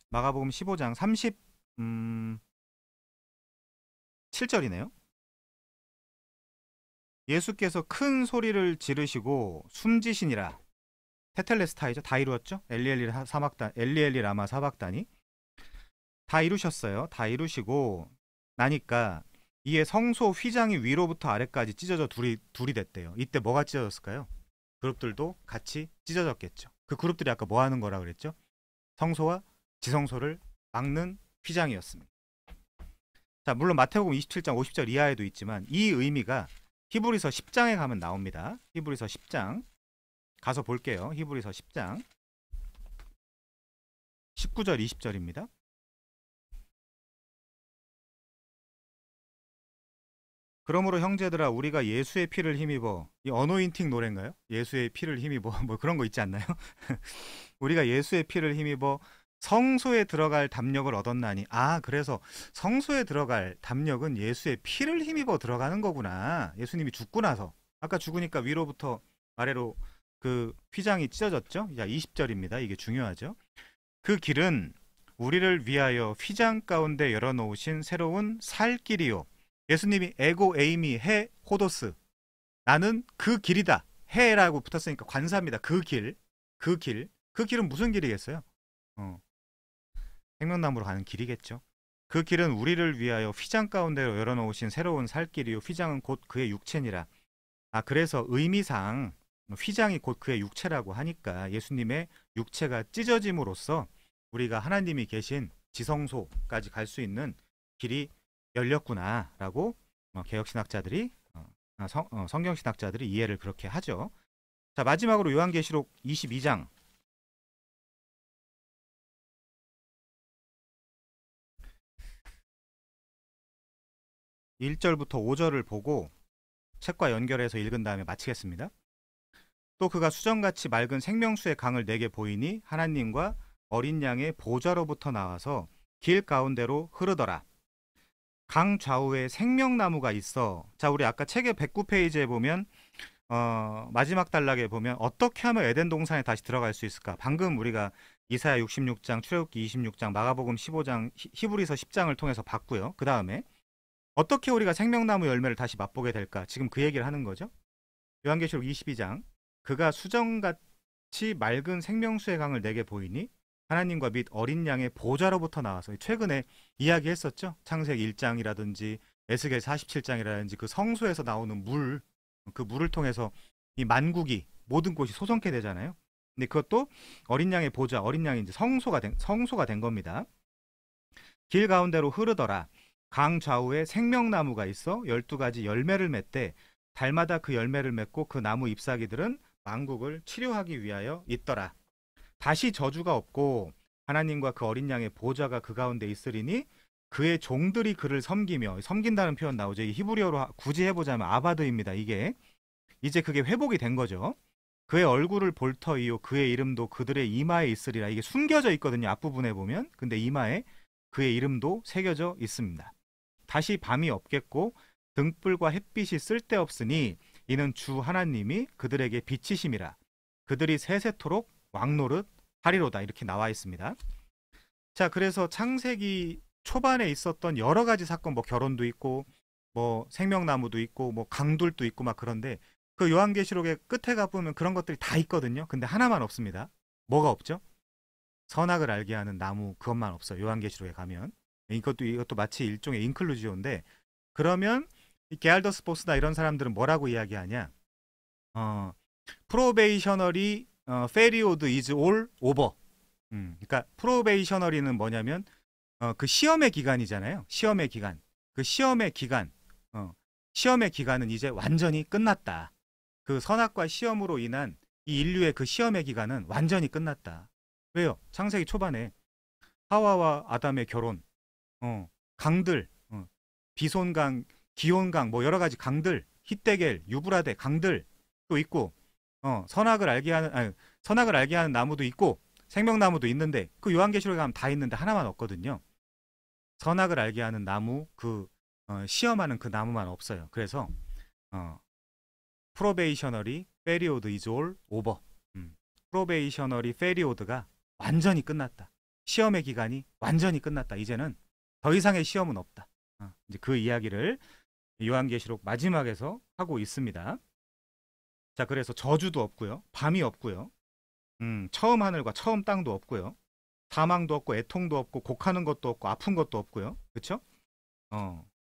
마가복음 15장 37절이네요. 예수께서 큰 소리를 지르시고 숨지시니라. 테텔레스타이죠. 다 이루었죠. 엘리엘리 사막단, 엘리엘리 라마 사박단이 다 이루셨어요. 다 이루시고 나니까 이에 성소 휘장이 위로부터 아래까지 찢어져 둘이 됐대요. 이때 뭐가 찢어졌을까요? 그룹들도 같이 찢어졌겠죠. 그 그룹들이 아까 뭐 하는 거라 그랬죠? 성소와 지성소를 막는 휘장이었습니다. 자, 물론 마태복음 27장 50절 이하에도 있지만 이 의미가 히브리서 10장에 가면 나옵니다. 히브리서 10장 가서 볼게요. 히브리서 10장 19절 20절입니다. 그러므로 형제들아, 우리가 예수의 피를 힘입어, 이 어노인팅 노래인가요? 예수의 피를 힘입어 뭐 그런 거 있지 않나요? 우리가 예수의 피를 힘입어 성소에 들어갈 담력을 얻었나니. 아, 그래서 성소에 들어갈 담력은 예수의 피를 힘입어 들어가는 거구나. 예수님이 죽고 나서. 아까 죽으니까 위로부터 아래로 그 휘장이 찢어졌죠. 자, 20절입니다. 이게 중요하죠. 그 길은 우리를 위하여 휘장 가운데 열어놓으신 새로운 살 길이요. 예수님이 에고 에이미 해 호도스, 나는 그 길이다. 해라고 붙었으니까 관사입니다. 그 길은 무슨 길이겠어요? 생명나무로 가는 길이겠죠. 그 길은 우리를 위하여 휘장 가운데 열어놓으신 새로운 살 길이요. 휘장은 곧 그의 육체니라. 아, 그래서 의미상 휘장이 곧 그의 육체라고 하니까 예수님의 육체가 찢어짐으로써 우리가 하나님이 계신 지성소까지 갈 수 있는 길이 열렸구나라고 개혁신학자들이, 성경신학자들이 이해를 그렇게 하죠. 자, 마지막으로 요한계시록 22장 1절부터 5절을 보고 책과 연결해서 읽은 다음에 마치겠습니다. 또 그가 수정같이 맑은 생명수의 강을 내게 보이니 하나님과 어린 양의 보좌로부터 나와서 길 가운데로 흐르더라. 강 좌우에 생명나무가 있어. 자, 우리 아까 책의 109페이지에 보면 마지막 단락에 보면 어떻게 하면 에덴 동산에 다시 들어갈 수 있을까? 방금 우리가 이사야 66장, 출애굽기 26장, 마가복음 15장, 히브리서 10장을 통해서 봤고요. 그 다음에 어떻게 우리가 생명나무 열매를 다시 맛보게 될까? 지금 그 얘기를 하는 거죠. 요한계시록 22장, 그가 수정같이 맑은 생명수의 강을 내게 보이니 하나님과 및 어린 양의 보좌로부터 나와서, 최근에 이야기했었죠. 창세기 1장이라든지 에스겔 47장이라든지 그 성소에서 나오는 물, 그 물을 통해서 이 만국이, 모든 곳이 소성케 되잖아요. 근데 그것도 어린 양의 보좌, 어린 양이 이제 성소가 된 겁니다. 길 가운데로 흐르더라. 강 좌우에 생명나무가 있어 12가지 열매를 맺되 달마다 그 열매를 맺고 그 나무 잎사귀들은 만국을 치료하기 위하여 있더라. 다시 저주가 없고 하나님과 그 어린 양의 보좌가 그 가운데 있으리니 그의 종들이 그를 섬기며, 섬긴다는 표현 나오죠. 이 히브리어로 굳이 해보자면 아바드입니다. 이게 이제 그게 회복이 된 거죠. 그의 얼굴을 볼 터이요 그의 이름도 그들의 이마에 있으리라. 이게 숨겨져 있거든요. 앞부분에 보면. 근데 이마에 그의 이름도 새겨져 있습니다. 다시 밤이 없겠고 등불과 햇빛이 쓸데없으니 이는 주 하나님이 그들에게 빛이심이라. 그들이 세세토록 왕노릇 하리로다. 이렇게 나와 있습니다. 자, 그래서 창세기 초반에 있었던 여러 가지 사건, 뭐 결혼도 있고 뭐 생명나무도 있고 뭐 강둘도 있고 막 그런데 그 요한계시록의 끝에 가보면 그런 것들이 다 있거든요. 근데 하나만 없습니다. 뭐가 없죠? 선악을 알게 하는 나무, 그것만 없어요. 요한계시록에 가면. 이것도 마치 일종의 인클루지오인데, 그러면 이 게알더스 보스나 이런 사람들은 뭐라고 이야기하냐? 프로베이셔너리 페리오드 이즈 올 오버. 그러니까 프로베이셔너리는 뭐냐면 그 시험의 기간이잖아요. 시험의 기간. 그 시험의 기간. 시험의 기간은 이제 완전히 끝났다. 그 선악과 시험으로 인한 이 인류의 그 시험의 기간은 완전히 끝났다. 왜요? 창세기 초반에 하와와 아담의 결혼, 강들, 비손강, 기온강, 뭐 여러 가지 강들, 히데겔, 유브라데 강들 또 있고, 선악을 알게 하는 나무도 있고, 생명나무도 있는데 그 요한계시록에 가면 다 있는데 하나만 없거든요. 선악을 알게 하는 나무, 시험하는 그 나무만 없어요. 그래서 프로베이셔너리 페리오드 이즈 올 오버. 프로베이셔너리 페리오드가 완전히 끝났다. 시험의 기간이 완전히 끝났다. 이제는 더 이상의 시험은 없다. 이제 그 이야기를 요한계시록 마지막에서 하고 있습니다. 자, 그래서 저주도 없고요. 밤이 없고요. 처음 하늘과 처음 땅도 없고요. 사망도 없고 애통도 없고 곡하는 것도 없고 아픈 것도 없고요. 그렇죠?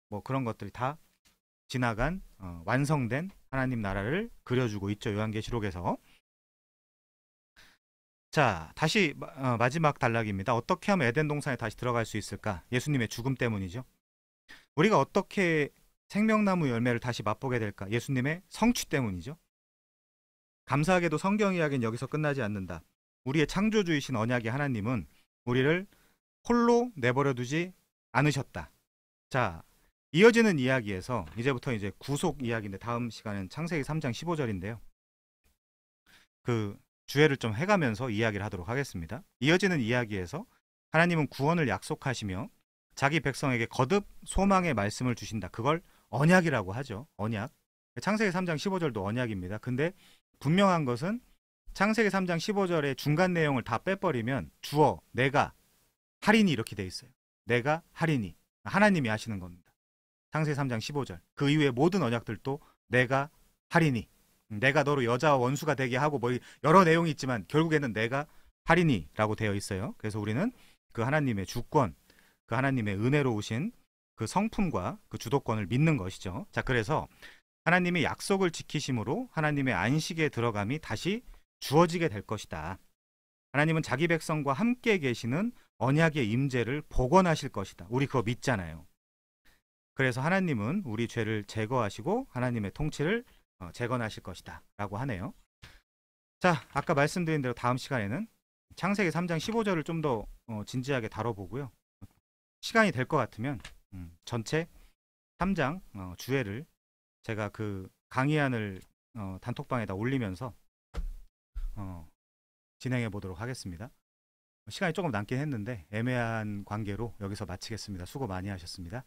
뭐 그런 것들이 다 지나간 완성된 하나님 나라를 그려주고 있죠. 요한계시록에서. 자, 다시 마지막 단락입니다. 어떻게 하면 에덴 동산에 다시 들어갈 수 있을까? 예수님의 죽음 때문이죠. 우리가 어떻게 생명나무 열매를 다시 맛보게 될까? 예수님의 성취 때문이죠. 감사하게도 성경 이야기는 여기서 끝나지 않는다. 우리의 창조주이신 언약의 하나님은 우리를 홀로 내버려 두지 않으셨다. 자, 이어지는 이야기에서 이제부터 이제 구속 이야기인데 다음 시간은 창세기 3장 15절인데요. 그 주애를 좀 해가면서 이야기를 하도록 하겠습니다. 이어지는 이야기에서 하나님은 구원을 약속하시며 자기 백성에게 거듭 소망의 말씀을 주신다. 그걸 언약이라고 하죠. 언약. 창세기 3장 15절도 언약입니다. 근데 분명한 것은 창세기 3장 15절의 중간 내용을 다 빼버리면 주어, 내가, 할인이 이렇게 돼 있어요. 내가, 할인이. 하나님이 하시는 겁니다. 창세기 3장 15절. 그 이후의 모든 언약들도 내가, 할인이. 내가 너로 여자와 원수가 되게 하고 뭐 여러 내용이 있지만 결국에는 내가 할인이라고 되어 있어요. 그래서 우리는 그 하나님의 주권, 그 하나님의 은혜로우신 그 성품과 그 주도권을 믿는 것이죠. 자, 그래서 하나님의 약속을 지키심으로 하나님의 안식에 들어감이 다시 주어지게 될 것이다. 하나님은 자기 백성과 함께 계시는 언약의 임재를 복원하실 것이다. 우리 그거 믿잖아요. 그래서 하나님은 우리 죄를 제거하시고 하나님의 통치를 재건하실 것이다 라고 하네요. 자, 아까 말씀드린 대로 다음 시간에는 창세기 3장 15절을 좀 더 진지하게 다뤄보고요. 시간이 될 것 같으면 전체 3장 주애를 제가 그 강의안을 단톡방에다 올리면서 진행해 보도록 하겠습니다. 시간이 조금 남긴 했는데 애매한 관계로 여기서 마치겠습니다. 수고 많이 하셨습니다.